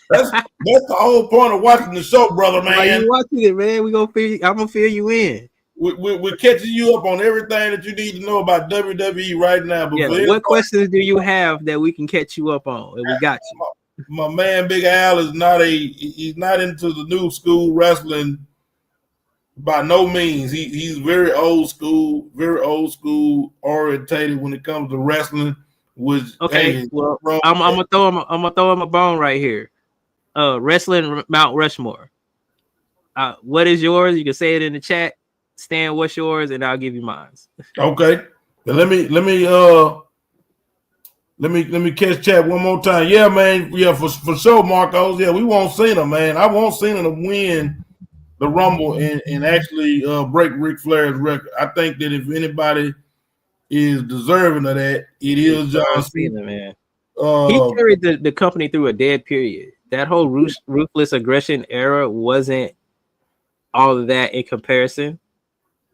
That's the whole point of watching the show, brother, man. Why you watching it, man? I'm gonna fill you in. We're catching you up on everything that you need to know about WWE right now. But what questions do you have that we can catch you up on? And we got you. My man, Big Al he's not into the new school wrestling by no means. He's very old school orientated when it comes to wrestling. I'm gonna throw him a bone right here. Wrestling Mount Rushmore. What is yours? You can say it in the chat. Stan, what's yours, and I'll give you mine. Okay. Let me catch chat one more time. Yeah, man. Yeah, for sure, Marcos. Yeah, we want Cena, man. I want Cena to win the Rumble and actually break Ric Flair's record. I think that if anybody is deserving of that, it is John Cena, man. He carried the company through a dead period. That whole ruthless aggression era wasn't all of that in comparison.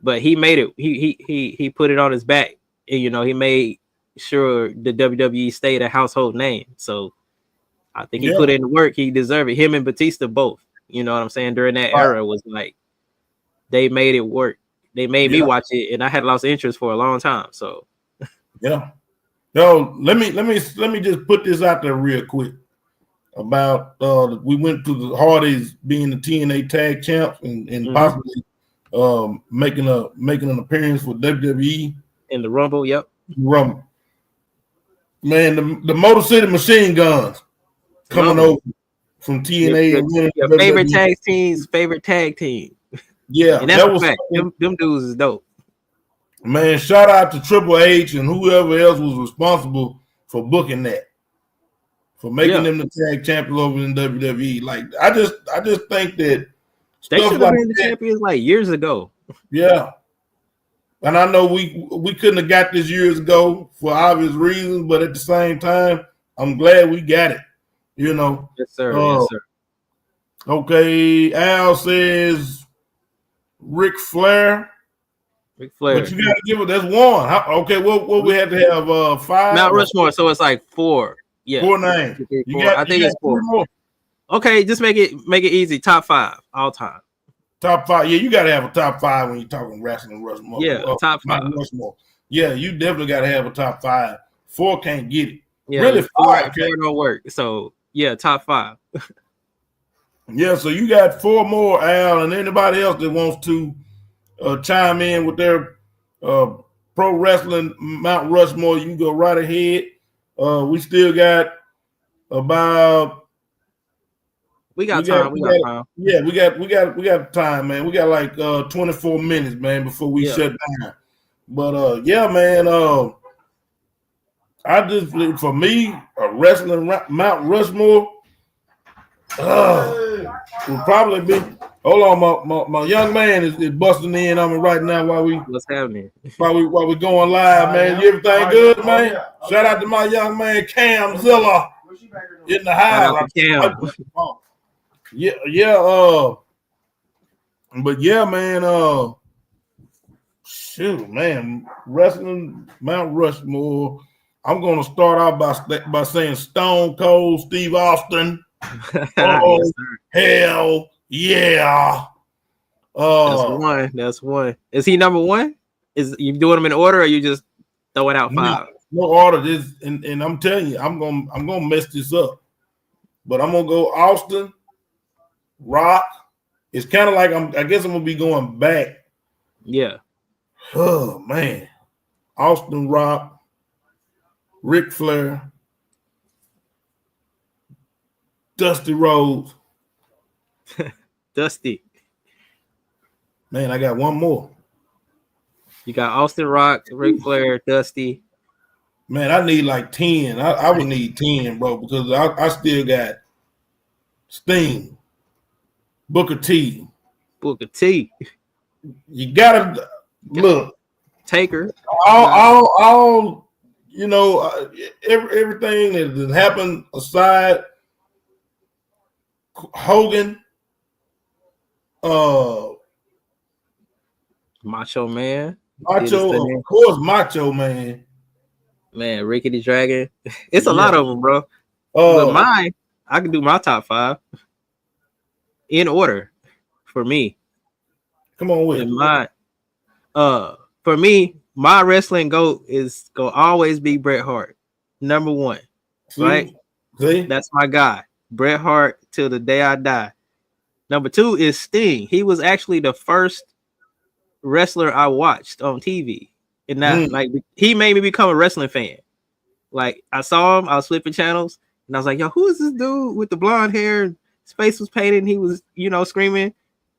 But he made it. He put it on his back. And, he made sure the WWE stayed a household name. So I think he put in the work. He deserved it. Him and Batista both. You know what I'm saying? During that era was like they made it work. They made me watch it, and I had lost interest for a long time. So yeah. No, let me just put this out there real quick about we went to the Hardys being the TNA tag champs and possibly making an appearance for WWE in the Rumble. Yep, Rumble. Man, the Motor City Machine Guns coming over from TNA. Your favorite tag team's favorite tag team. Yeah, and that's a fact. Them dudes is dope. Man, shout out to Triple H and whoever else was responsible for booking that, for making them the tag champions over in WWE. Like I just think that they should have been the champions like years ago. Yeah. And I know we couldn't have got this years ago for obvious reasons, but at the same time, I'm glad we got it. Yes, sir. Yes, sir. Okay, Al says Ric Flair. Ric Flair. But you got to give it. That's one. Okay, what we had to have 5. Mount Rushmore, so it's like 4. Yeah, 4 names. I think it's 4 more. Okay, just make it easy. Top 5 all time. Top 5. Yeah, you got to have a top 5 when you're talking wrestling Rushmore. Yeah, top 5. Rushmore. Yeah, you definitely got to have a top 5. 4 can't get it. Yeah, really, 4 don't work. So yeah, top 5. Yeah, so you got 4 more, Al, and anybody else that wants to chime in with their pro wrestling Mount Rushmore, you can go right ahead. We still got about. We got time. Yeah, we got time, man. We got like 24 minutes, man, before we shut down. But yeah, man. I just, for me, a wrestling Mount Rushmore will probably be. Hold on, my young man is busting in on me right now while we. What's happening? While we going live, man. Everything good, man? Shout out to my young man Cam Zilla in the house. Cam. Yeah. But yeah, man. Shoot, man. Wrestling Mount Rushmore. I'm gonna start out by saying Stone Cold Steve Austin. Oh Yes, sir. hell yeah! That's one. That's one. Is he number one? Is you doing them in order, or you just throwing out five? No order. This and I'm telling you, I'm gonna mess this up. But I'm gonna go Austin, Rock. It's kind of like I guess I'm gonna be going back. Yeah. Oh man, Austin, Rock, Ric Flair, Dusty Rhodes. Dusty. Man, I got one more. You got Austin Rock, Ric Flair, Dusty. Man, I need like 10. I would need 10, bro, because I still got Sting, Booker T. Booker T. You gotta look. Taker. All you know, everything that happened aside, Hogan, Macho Man. Macho, of course, Macho Man. Man, Ricky the Dragon. It's a lot of them, bro. But mine, I can do my top five in order for me. Come on with mine. For me, my wrestling GOAT is gonna always be Bret Hart, number one. Right? See? That's my guy. Bret Hart till the day I die. Number two is Sting. He was actually the first wrestler I watched on TV. And that like he made me become a wrestling fan. Like I saw him, I was flipping channels, and I was like, yo, who is this dude with the blonde hair? His face was painted, and he was, screaming,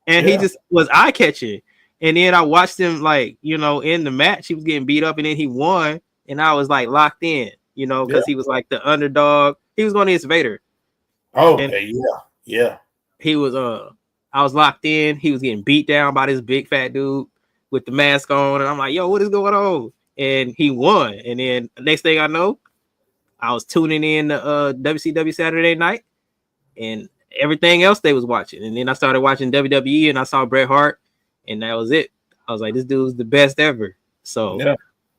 and he just was eye-catching. And then I watched him, like, in the match, he was getting beat up, and then he won, and I was like locked in, because he was like the underdog. He was going against Vader. Oh, okay, yeah. He was I was locked in. He was getting beat down by this big fat dude with the mask on, and I'm like, yo, what is going on? And he won. And then the next thing I know, I was tuning in to WCW Saturday Night and everything else they was watching. And then I started watching WWE, and I saw Bret Hart, and that was it. I was like, this dude's the best ever. So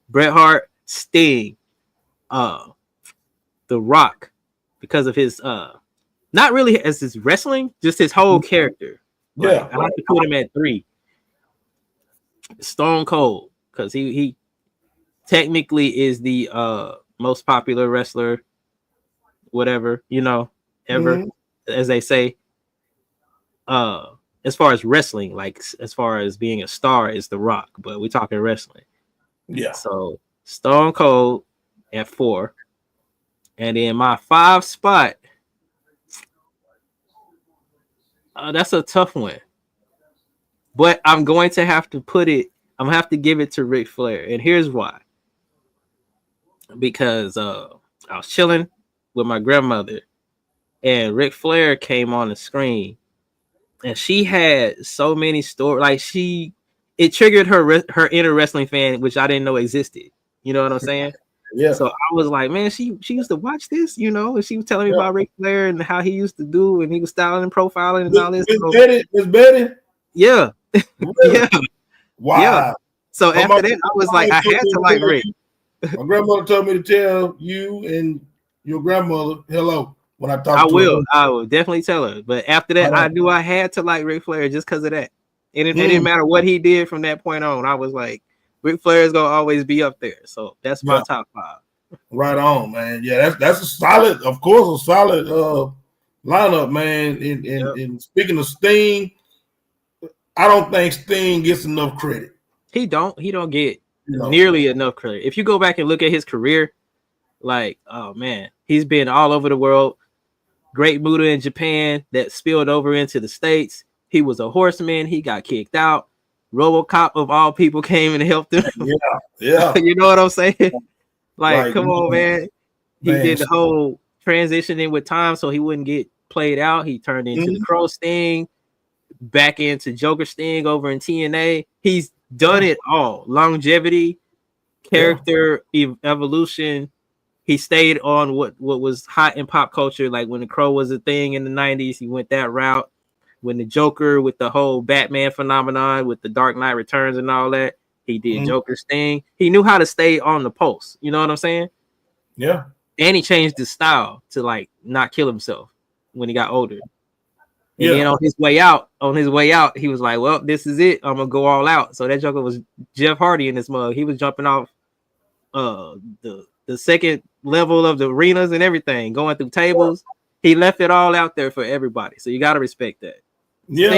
Bret Hart, Sting, The Rock, because of his not really as his wrestling, just his whole character. Yeah, I have to put him at 3. Stone Cold, because he technically is the most popular wrestler, whatever, ever, as they say. As far as wrestling, like as far as being a star, is The Rock, but we're talking wrestling. Yeah. So Stone Cold at 4, and then my 5 spot. That's a tough one, but I'm going to have to I'm gonna have to give it to Ric Flair, and here's why. Because I was chilling with my grandmother, and Ric Flair came on the screen, and she had so many stories. Like it triggered her inner wrestling fan, which I didn't know existed. You know what I'm saying? Yeah. So I was like, man, she used to watch this, and she was telling me about Ric Flair and how he used to do, and he was styling and profiling and all this. Miss Betty? Yeah. Really? Yeah. Wow. Yeah. So after that, I was like, I had to like Rick. My grandmother told me to tell you and your grandmother hello when I talk to her. I will definitely tell her. But after that, I knew I had to like Ric Flair just because of that. And it didn't matter what he did from that point on. I was like, Ric Flair is gonna always be up there. So that's my top 5. Right on, man. Yeah, that's a solid, of course, a solid lineup, man. And speaking of Sting, I don't think Sting gets enough credit. He don't get nearly enough credit. If you go back and look at his career, like, oh man, he's been all over the world. Great Muta in Japan that spilled over into the States. He was a horseman. He got kicked out. RoboCop of all people came and helped him. Yeah. You know what I'm saying? Like, come on, man. He did the whole transitioning with time so he wouldn't get played out. He turned into the Crow Sting, back into Joker Sting over in TNA. He's done it all. Longevity, character evolution. He stayed on what was hot in pop culture. Like when the Crow was a thing in the 90s, he went that route. when the Joker with the whole Batman phenomenon with the Dark Knight Returns and all that, he did Joker's thing. He knew how to stay on the pulse. You know what I'm saying? Yeah. And he changed his style to like not kill himself when he got older. And then on his way out, he was like, "Well, this is it. I'm gonna go all out." So that Joker was Jeff Hardy in this mug. He was jumping off the second level of the arenas and everything, going through tables. He left it all out there for everybody. So you gotta respect that. Yeah,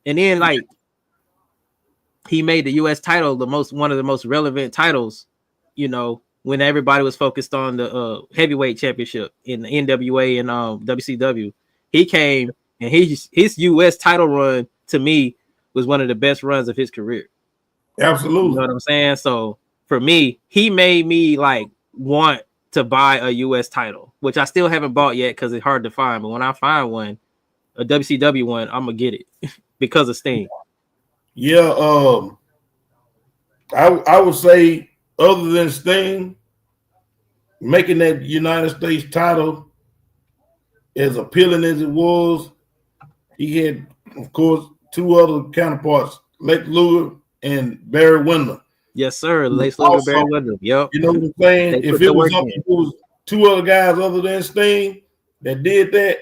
and then like he made the US title one of the most relevant titles, you know, when everybody was focused on the heavyweight championship in the NWA and WCW. He came and his US title run to me was one of the best runs of his career. Absolutely. You know what I'm saying? So for me, he made me like want to buy a US title, which I still haven't bought yet because it's hard to find. But when I find one, a WCW one, I'm gonna get it because of Sting. Yeah, I would say other than Sting, making that United States title as appealing as it was, he had, of course, two other counterparts, Lex Luger and Barry Windham. Yes, sir. Lex Luger, Barry Windham. Yep. You know what I'm saying? If it was two other guys other than Sting that did that,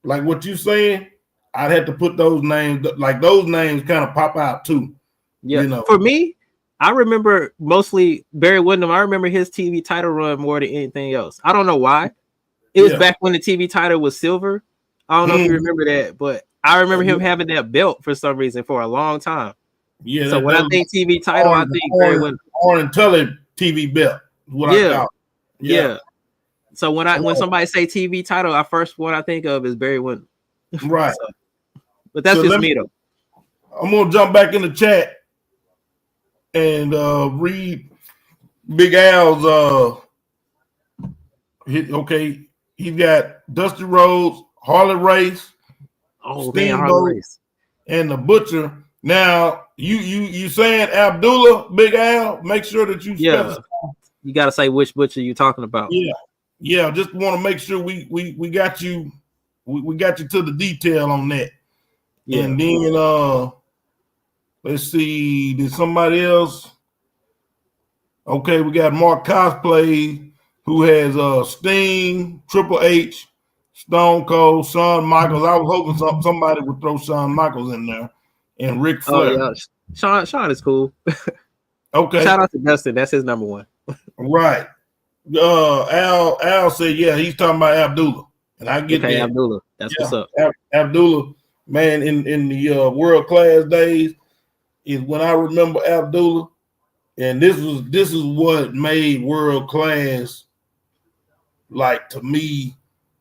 like what you saying, I'd have to put those names, like those names kind of pop out too. Yeah. You know? For me, I remember mostly Barry Windham. I remember his TV title run more than anything else. I don't know why. It was back when the TV title was silver. I don't know if you remember that, but I remember him having that belt for some reason for a long time. Yeah. So when I think TV title, I think Barry Windham. Orange Tully TV belt. Yeah. So when somebody say TV title, I first one I think of is Barry Windham. Right. But that's just me though. I'm gonna jump back in the chat and read Big Al's he's got Dusty Rhodes, Harley Race, Harley Race, and the Butcher. Now you saying Abdullah, Big Al? Make sure that you specify. You gotta say which Butcher you're talking about. Yeah. Just want to make sure we got you. We got you to the detail on that. Yeah. And then let's see, did somebody else? Okay, we got Mark Cosplay, who has Sting, Triple H, Stone Cold, Shawn Michaels. I was hoping somebody would throw Shawn Michaels in there, and Ric Flair. Oh yeah, Shawn is cool. Okay. Shout out to Dustin. That's his number one. Right. Al said, yeah, he's talking about Abdullah, and I get that. Abdullah. That's what's up. Abdullah, man, in the world class days is when I remember Abdullah, and this is what made world class. Like, to me,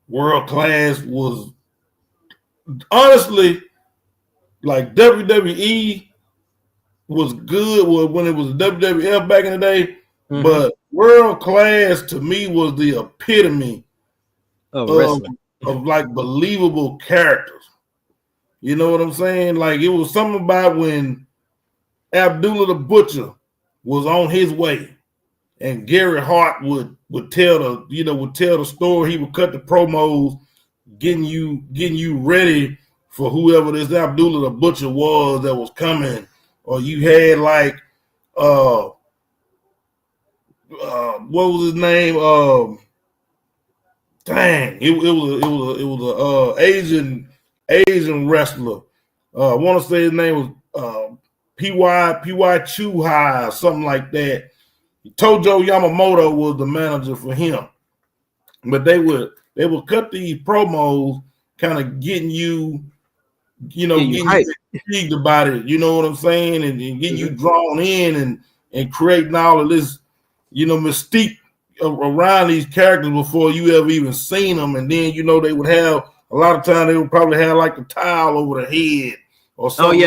world class was honestly like WWE was good when it was WWF back in the day, but world class to me was the epitome of like believable characters. You know what I'm saying? Like, it was something about when Abdullah the Butcher was on his way, and Gary Hart would tell the story. He would cut the promos, getting you ready for whoever this Abdullah the Butcher was that was coming. Or you had like what was his name? It was a Asian wrestler. I want to say his name was PY Chuhai or something like that. Tojo Yamamoto was the manager for him, but they would cut these promos, kind of getting you intrigued about it. You know what I'm saying, and getting you drawn in and creating all of this, mystique around these characters before you ever even seen them. And then they would have a lot of time they would probably have like the towel over their head. Or something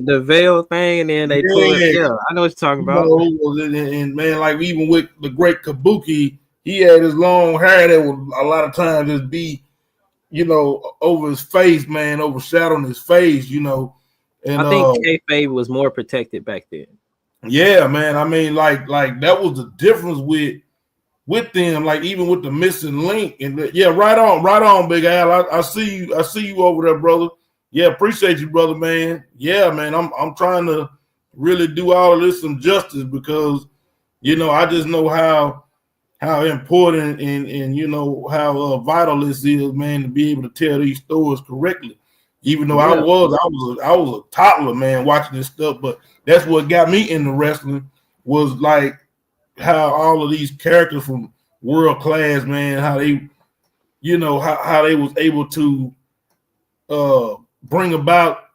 the veil thing, and then they pull it. Yeah, I know what you're talking about. And man, like even with the great Kabuki, he had his long hair that would a lot of times just be, over his face, man, overshadowing his face, And I think kayfabe was more protected back then. Yeah, man. I mean, like that was the difference with with them, like even with the missing link. And yeah, right on, Big Al. I see you over there, brother. Yeah, appreciate you, brother, man. Yeah, man, I'm trying to really do all of this some justice because I just know how important and how vital this is, man, to be able to tell these stories correctly. Even though I was a toddler, man, watching this stuff, but that's what got me into wrestling was like how all of these characters from World Class, man, how they, how they was able to bring about,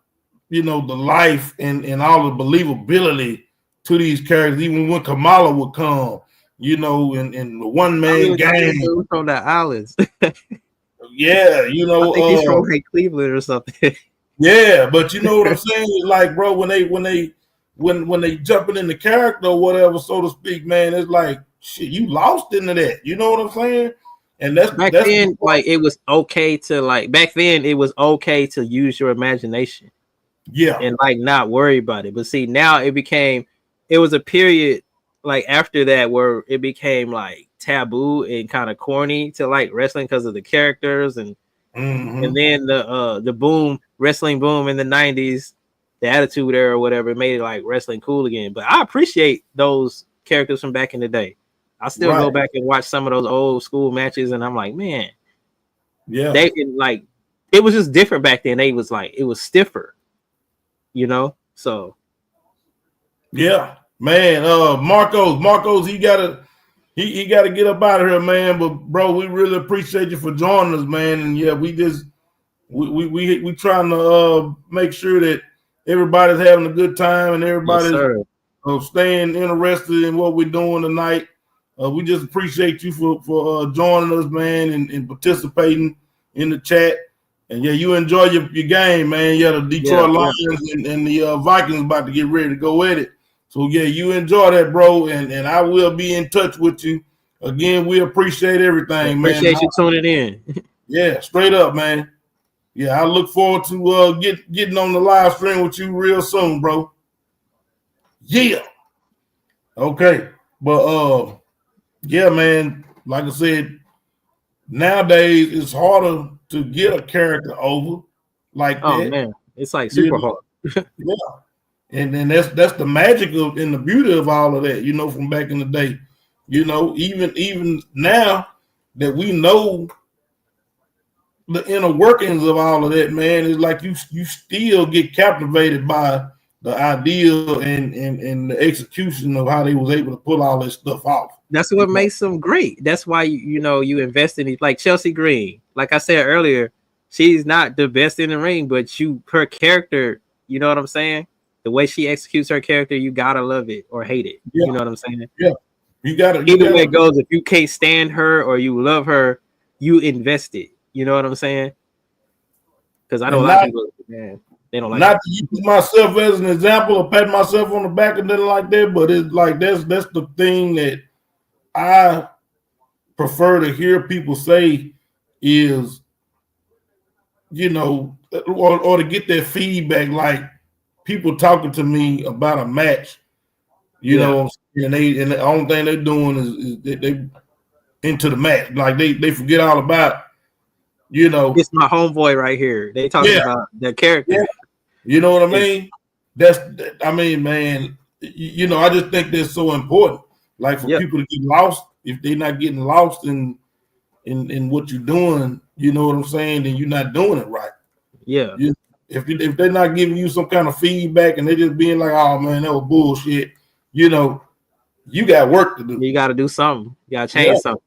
the life and all the believability to these characters, even when Kamala would come, in the one man game from the islands. Yeah, I think he's from like Cleveland or something. Yeah, but you know what I'm saying? Like, bro, when they jumping in the character or whatever, so to speak, man, it's like shit, you lost into that. You know what I'm saying? And that's then, like it was okay to use your imagination. Yeah. And like not worry about it. But see, now it was a period like after that where it became like taboo and kind of corny to like wrestling because of the characters and then the wrestling boom in the 90s, the Attitude Era or whatever, made it like wrestling cool again. But I appreciate those characters from back in the day. I still go back and watch some of those old school matches and I'm like, man, they like it was just different back then. It was stiffer, so yeah, man. Marcos, he gotta get up out of here, man. But bro, we really appreciate you for joining us, man. And yeah, we trying to make sure that everybody's having a good time and everybody's staying interested in what we're doing tonight. We just appreciate you for joining us, man, and participating in the chat. And yeah, you enjoy your game, man. Yeah, the Detroit Lions and the Vikings about to get ready to go at it. So yeah, you enjoy that, bro. And I will be in touch with you. Again, we appreciate everything, man. Appreciate you tuning in. Yeah, straight up, man. Yeah, I look forward to getting on the live stream with you real soon, bro. Yeah. Okay. But yeah, man, like I said, nowadays it's harder to get a character over like that. Oh man, it's like super hard. Yeah. And then that's the magic of and the beauty of all of that, from back in the day. Even now that we know the inner workings of all of that, man, it's like you still get captivated by the idea and the execution of how they was able to pull all this stuff off. That's what makes them great. That's why you invest in it. Like Chelsea Green, like I said earlier, she's not the best in the ring, but her character, you know what I'm saying? The way she executes her character, you gotta love it or hate it. Yeah. You know what I'm saying? Yeah. Either way it goes, if you can't stand her or you love her, you invest it. You know what I'm saying? Because I don't like people, man. They don't like not to use myself as an example or pat myself on the back and nothing like that, but it's like that's the thing that I prefer to hear people say is, or to get that feedback, like people talking to me about a match, know, and the only thing they're doing is they into the match, like they forget all about, It's my homeboy right here. They talking about the character. Yeah. You know what I mean? Man, I just think that's so important. Like for people to get lost, if they're not getting lost in what you're doing, you know what I'm saying, then you're not doing it right. Yeah. If they're not giving you some kind of feedback and they're just being like, oh man, that was bullshit, you got work to do. You got to do something. You got to change something.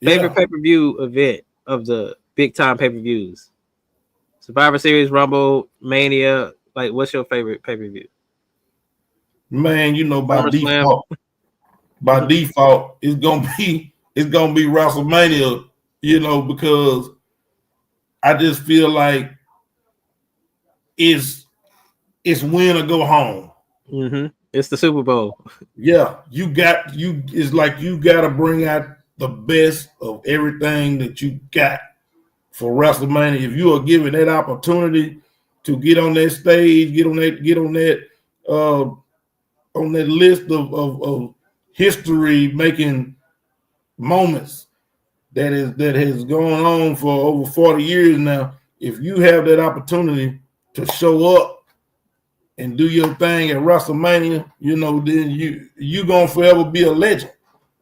Favorite pay-per-view event of the big time pay-per-views? Survivor Series, Rumble, Mania. Like, what's your favorite pay-per-view? Man, by default, it's gonna be WrestleMania. Because I just feel like it's win or go home. Mm-hmm. It's the Super Bowl. Yeah, it's like you got to bring out the best of everything that you got for WrestleMania. If you are given that opportunity to get on that stage, get on that list of history making moments that has gone on for over 40 years now. If you have that opportunity to show up and do your thing at WrestleMania, then you gonna forever be a legend.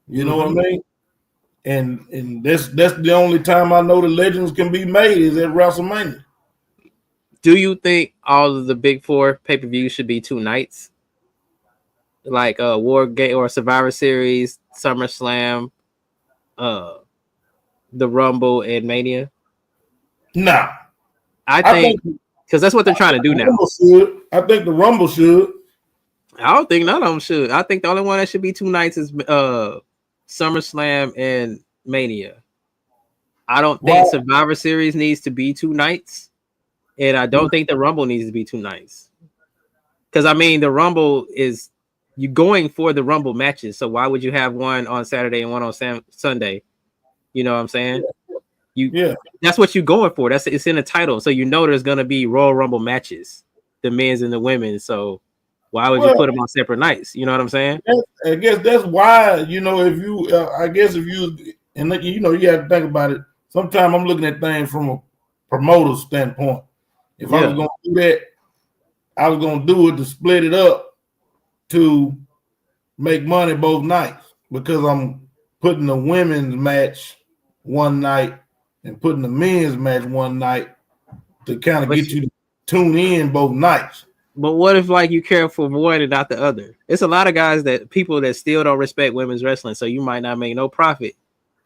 You know what I mean? And that's the only time I know the legends can be made is at WrestleMania. Do you think all of the big four pay-per-views should be 2 nights? Like War Game or Survivor Series, SummerSlam, the Rumble and Mania? Nah. I think because that's what they're trying to do now. I think the Rumble should. I don't think none of them should. I think the only one that should be 2 nights is SummerSlam and Mania. I don't think Survivor Series needs to be 2 nights, and I don't think the Rumble needs to be 2 nights. Because I mean, the Rumble is you're going for the Rumble matches, so why would you have one on Saturday and one on Sunday? You know what I'm saying? That's what you're going for. It's in the title, so there's gonna be Royal Rumble matches, the men's and the women. So why would you put them on separate nights? You know what I'm saying? I guess that's why, if you and you have to think about it. Sometimes I'm looking at things from a promoter standpoint. If I was going to do that, I was going to do it to split it up to make money both nights, because I'm putting the women's match one night and putting the men's match one night to kind of get you to tune in both nights. But what if you care for one and not the other? It's a lot of people that still don't respect women's wrestling, so you might not make no profit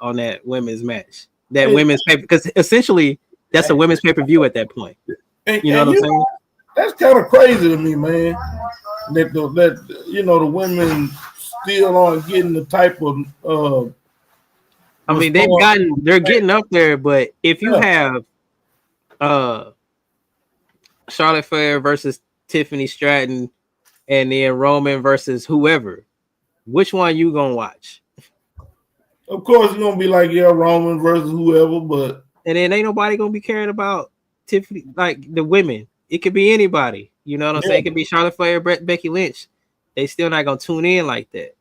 on that women's match. That women's pay, because essentially that's a women's pay-per-view at that point. You know what I'm saying? That's kind of crazy to me, man. That the women still aren't getting the type of I mean, they're getting up there, but if you have Charlotte Flair versus Tiffany Stratton and then Roman versus whoever, which one you gonna watch? Of course, it's gonna be Roman versus whoever, and then ain't nobody gonna be caring about Tiffany, the women. It could be anybody. You know what I'm saying? It could be Charlotte Flair, Becky Lynch. They still not gonna tune in like that.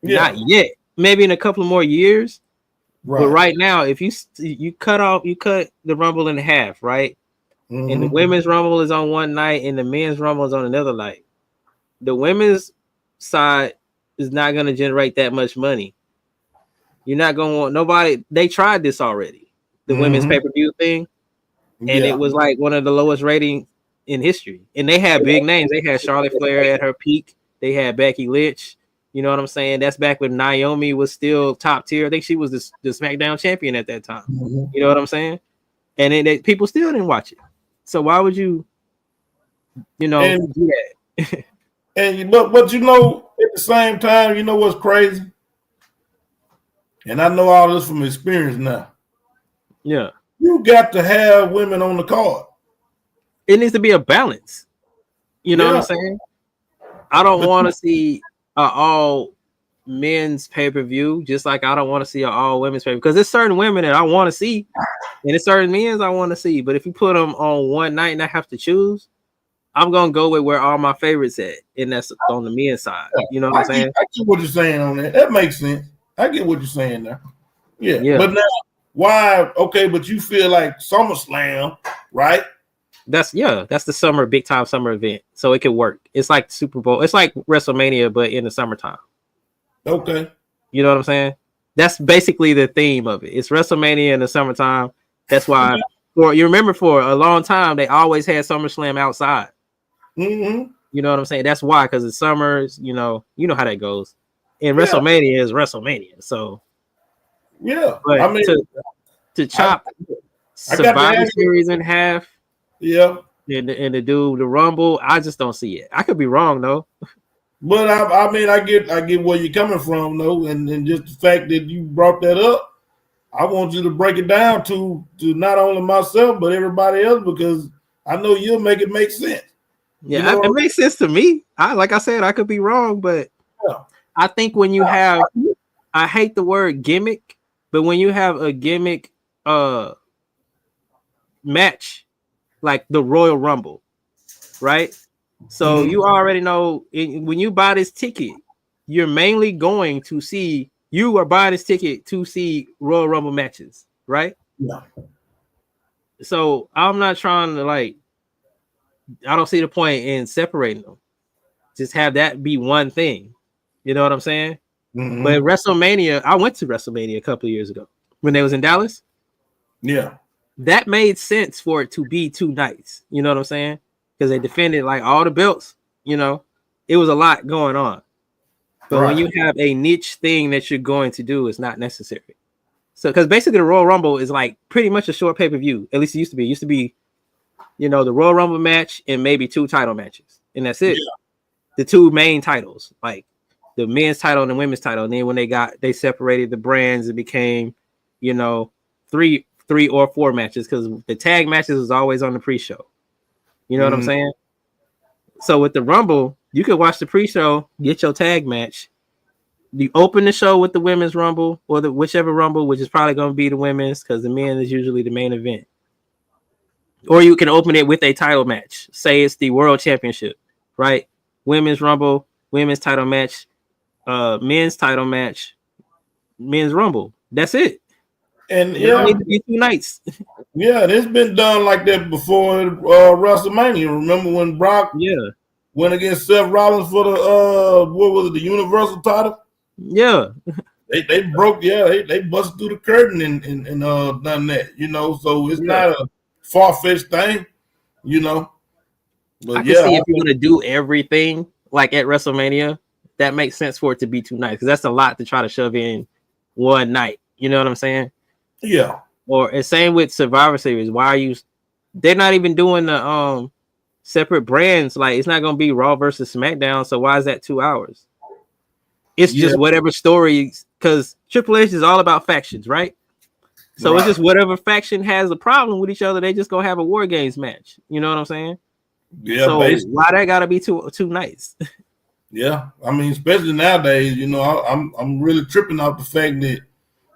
Not yet. Maybe in a couple of more years. Right. But right now, if you cut the Rumble in half, right? Mm-hmm. And the women's Rumble is on one night and the men's Rumble is on another night. The women's side is not gonna generate that much money. You're not gonna want nobody. They tried this already, the women's pay-per-view thing, and it was one of the lowest ratings in history. And they had big names. They had Charlotte Flair at her peak. They had Becky Lynch. You know what I'm saying? That's back when Naomi was still top tier. I think she was the SmackDown champion at that time. Mm-hmm. You know what I'm saying? And then people still didn't watch it. So why would you do that? But at the same time, you know what's crazy? And I know all this from experience now. Yeah. You got to have women on the card. It needs to be a balance. You know what I'm saying? I don't want to see all men's pay-per-view, just like I don't want to see all women's pay-per-view. Because there's certain women that I want to see, and there's certain men's I want to see. But if you put them on one night and I have to choose, I'm going to go with where all my favorites at, and that's on the men's side. You know what I'm saying? I get what you're saying on that. That makes sense. I get what you're saying there. Yeah. But now, why? Okay, but you feel like SummerSlam, right? That's the summer, big time summer event. So it could work. It's like Super Bowl. It's like WrestleMania, but in the summertime. Okay. You know what I'm saying? That's basically the theme of it. It's WrestleMania in the summertime. That's why, you remember for a long time, they always had SummerSlam outside. Mm-hmm. You know what I'm saying? That's why, because it's summers, you know how that goes. And WrestleMania is WrestleMania. So, but I mean, to chop Survivor Series in half, and to do the Rumble, I just don't see it. I could be wrong though. But I mean, I get where you're coming from though, and just the fact that you brought that up, I want you to break it down to not only myself but everybody else, because I know you'll make it make sense. Yeah, it makes sense to me. Like I said, I could be wrong, but I think when you have, I hate the word gimmick, but when you have a gimmick match like the Royal Rumble, right? So you already know when you buy this ticket, you're mainly going to see you are buying this ticket to see Royal Rumble matches, right? Yeah. So I'm not trying to I don't see the point in separating them. Just have that be one thing. You know what I'm saying? Mm-hmm. But WrestleMania, I went to WrestleMania a couple of years ago when they was in Dallas. Yeah. That made sense for it to be 2 nights. You know what I'm saying? Because they defended like all the belts. You know, it was a lot going on. But when you have a niche thing that you're going to do, it's not necessary. So, because basically the Royal Rumble is like pretty much a short pay-per-view. At least it used to be. It used to be, you know, the Royal Rumble match and maybe 2 title matches, and that's it. Yeah. The 2 main titles, like the men's title and the women's title. And then when they separated the brands, it became, you know, 3 or 4 matches, because the tag matches was always on the pre-show. You know what I'm saying? So with the Rumble, you could watch the pre-show, get your tag match. You open the show with the women's Rumble or the whichever Rumble, which is probably going to be the women's, because the men is usually the main event. Or you can open it with a title match. Say it's the World Championship, right? Women's Rumble, women's title match, men's title match, men's Rumble. That's it. And it don't need to be 2 nights. Yeah, it's been done like that before WrestleMania. Remember when Brock went against Seth Rollins for the what was it, the Universal title? Yeah. They broke, they busted through the curtain and done that, you know. So it's not a far-fetched thing, you know. But I can see if you're gonna do everything like at WrestleMania, that makes sense for it to be 2 nights, because that's a lot to try to shove in one night. You know what I'm saying? Yeah. Or same with Survivor Series. Why are you? They're not even doing the separate brands. Like, it's not gonna be Raw versus SmackDown. So why is that 2 hours? It's just whatever stories, because Triple H is all about factions, right? So it's just whatever faction has a problem with each other, they just gonna have a War Games match. You know what I'm saying? Yeah. So basically, why that gotta be two nights? Yeah, I mean, especially nowadays, you know, I'm really tripping off the fact that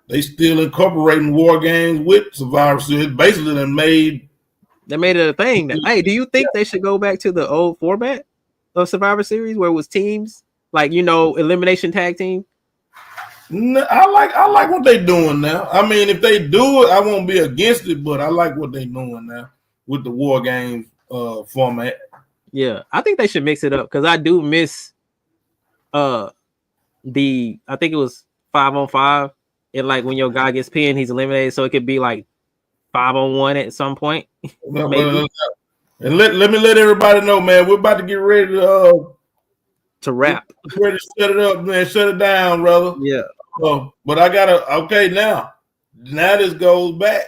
they still incorporating War Games with Survivor Series. Basically, they made it a thing. Hey, do you think they should go back to the old format of Survivor Series where it was teams, like, you know, elimination tag team? I like what they doing now. I mean, if they do it, I won't be against it, but I like what they doing now with the War Games format. Yeah, I think they should mix it up, because I do miss I think it was 5-on-5. And like when your guy gets pinned, he's eliminated. So it could be like 5-on-1 at some point. And let me let everybody know, man. We're about to get ready to wrap. Ready to shut it up, man. Shut it down, brother. Yeah. But I gotta now this goes back.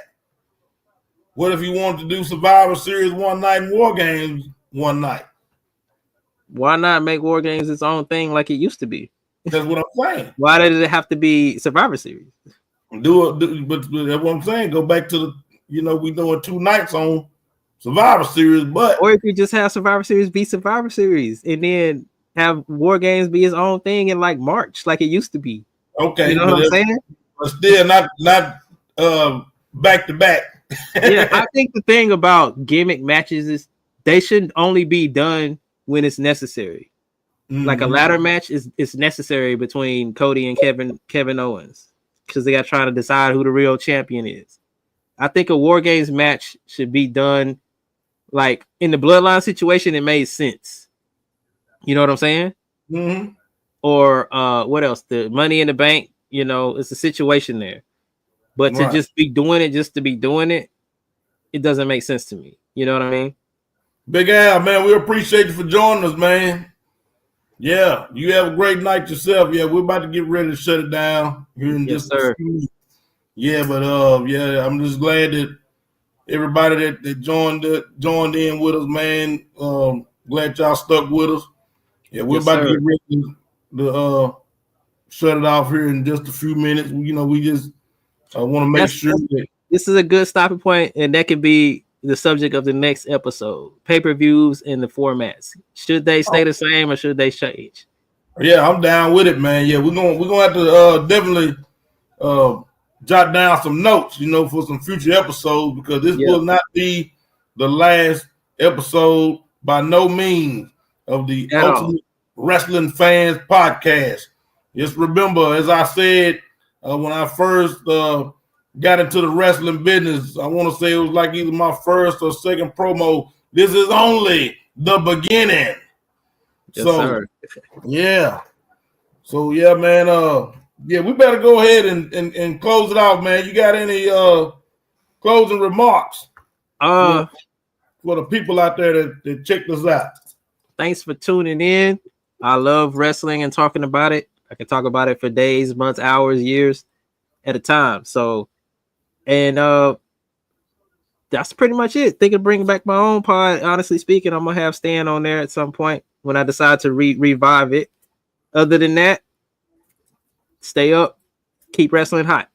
What if you wanted to do Survivor Series one night and War Games one night? Why not make War Games its own thing like it used to be? That's what I'm saying. Why did it have to be Survivor Series? But that's what I'm saying. Go back to we doing 2 nights on Survivor Series, or if you just have Survivor Series be Survivor Series and then have War Games be its own thing in like March, like it used to be. Okay, you know what I'm saying? But still not back to back. Yeah, I think the thing about gimmick matches is they shouldn't only be done when it's necessary. Mm-hmm. Like a ladder match is necessary between Cody and Kevin Owens, because they got trying to decide who the real champion is. I think a War Games match should be done like in the Bloodline situation. It made sense. You know what I'm saying? Mm-hmm. Or what else? The Money in the Bank. You know, it's a situation there. But to just be doing it just to be doing it, it doesn't make sense to me. You know what I mean? Big Al, man, we appreciate you for joining us, man. Yeah, you have a great night yourself. Yeah, we're about to get ready to shut it down here in just a few minutes. Yeah, but I'm just glad that everybody that joined in with us, man. Glad y'all stuck with us. Yeah, we're about to get ready to shut it off here in just a few minutes. You know, we just want to make sure that this is a good stopping point, and that could be the subject of the next episode: pay-per-views and the formats. Should they stay the same or should they change? Yeah, I'm down with it, man. Yeah, we're gonna have to definitely jot down some notes, for some future episodes, because this will not be the last episode by no means of the Ultimate Wrestling Fans podcast. just remember, as I said, when I first got into the wrestling business, I want to say it was like either my first or second promo. This is only the beginning. Yes, so, sir. Yeah. So, yeah, man, yeah, we better go ahead and close it out, man. You got any closing remarks for the people out there that checked us out? Thanks for tuning in. I love wrestling and talking about it. I can talk about it for days, months, hours, years at a time. So, and that's pretty much it. Thinking of bringing back my own pod. Honestly speaking, I'm gonna have Stan on there at some point when I decide to revive it. Other than that, stay up, keep wrestling hot.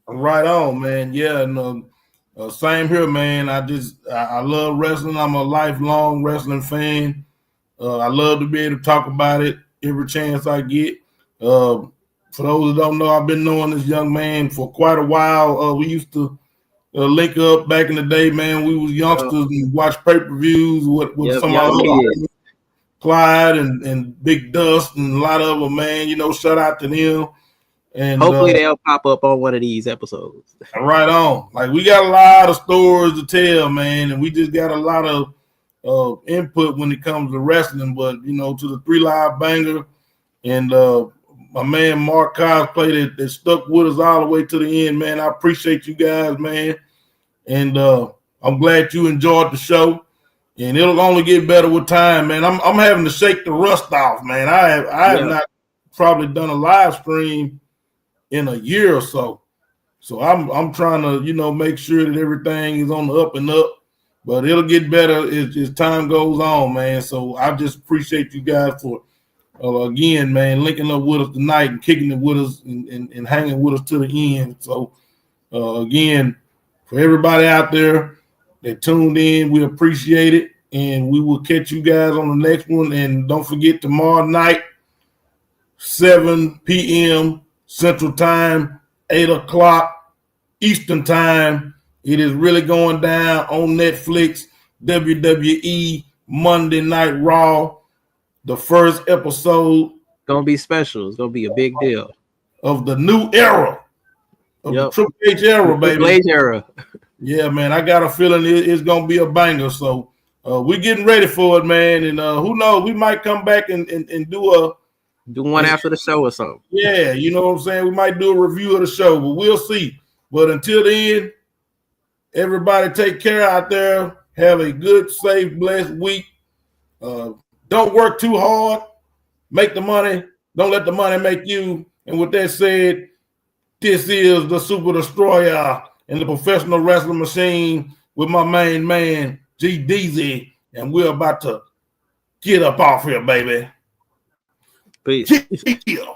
Right on, man. Yeah, and same here, man. I love wrestling. I'm a lifelong wrestling fan. I love to be able to talk about it every chance I get. For those that don't know, I've been knowing this young man for quite a while. We used to link up back in the day, man. We was youngsters and watch pay-per-views with some of our other Clyde and Big Dust and a lot of them, man. You know, shout out to them. And hopefully they'll pop up on one of these episodes. Right on. Like, we got a lot of stories to tell, man, and we just got a lot of input when it comes to wrestling. But, you know, to the 3 Live Banger and my man Mark Cosplay that stuck with us all the way to the end, man. I appreciate you guys, man. And I'm glad you enjoyed the show. And it'll only get better with time, man. I'm having to shake the rust off, man. I have not probably done a live stream in a year or so. So I'm trying to, you know, make sure that everything is on the up and up. But it'll get better as time goes on, man. So I just appreciate you guys for again, man, linking up with us tonight and kicking it with us and hanging with us to the end. So again, for everybody out there that tuned in, we appreciate it, and we will catch you guys on the next one. And don't forget, tomorrow night, 7 p.m. Central Time, 8 o'clock Eastern Time, it is really going down on Netflix. WWE Monday Night Raw, the first episode. Gonna be special. It's gonna be a big deal Of the new era, of the Triple H era, baby. Triple H era. Yeah, man, I got a feeling it's gonna be a banger. So we're getting ready for it, man. And who knows, we might come back and do one after the show or something. Yeah, you know what I'm saying? We might do a review of the show, but we'll see. But until then, everybody take care out there. Have a good, safe, blessed week. Don't work too hard. Make the money. Don't let the money make you. And with that said, this is the Super Destroyer and the Professional Wrestling Machine with my main man, G DZ. And we're about to get up off here, baby. Peace. Yeah.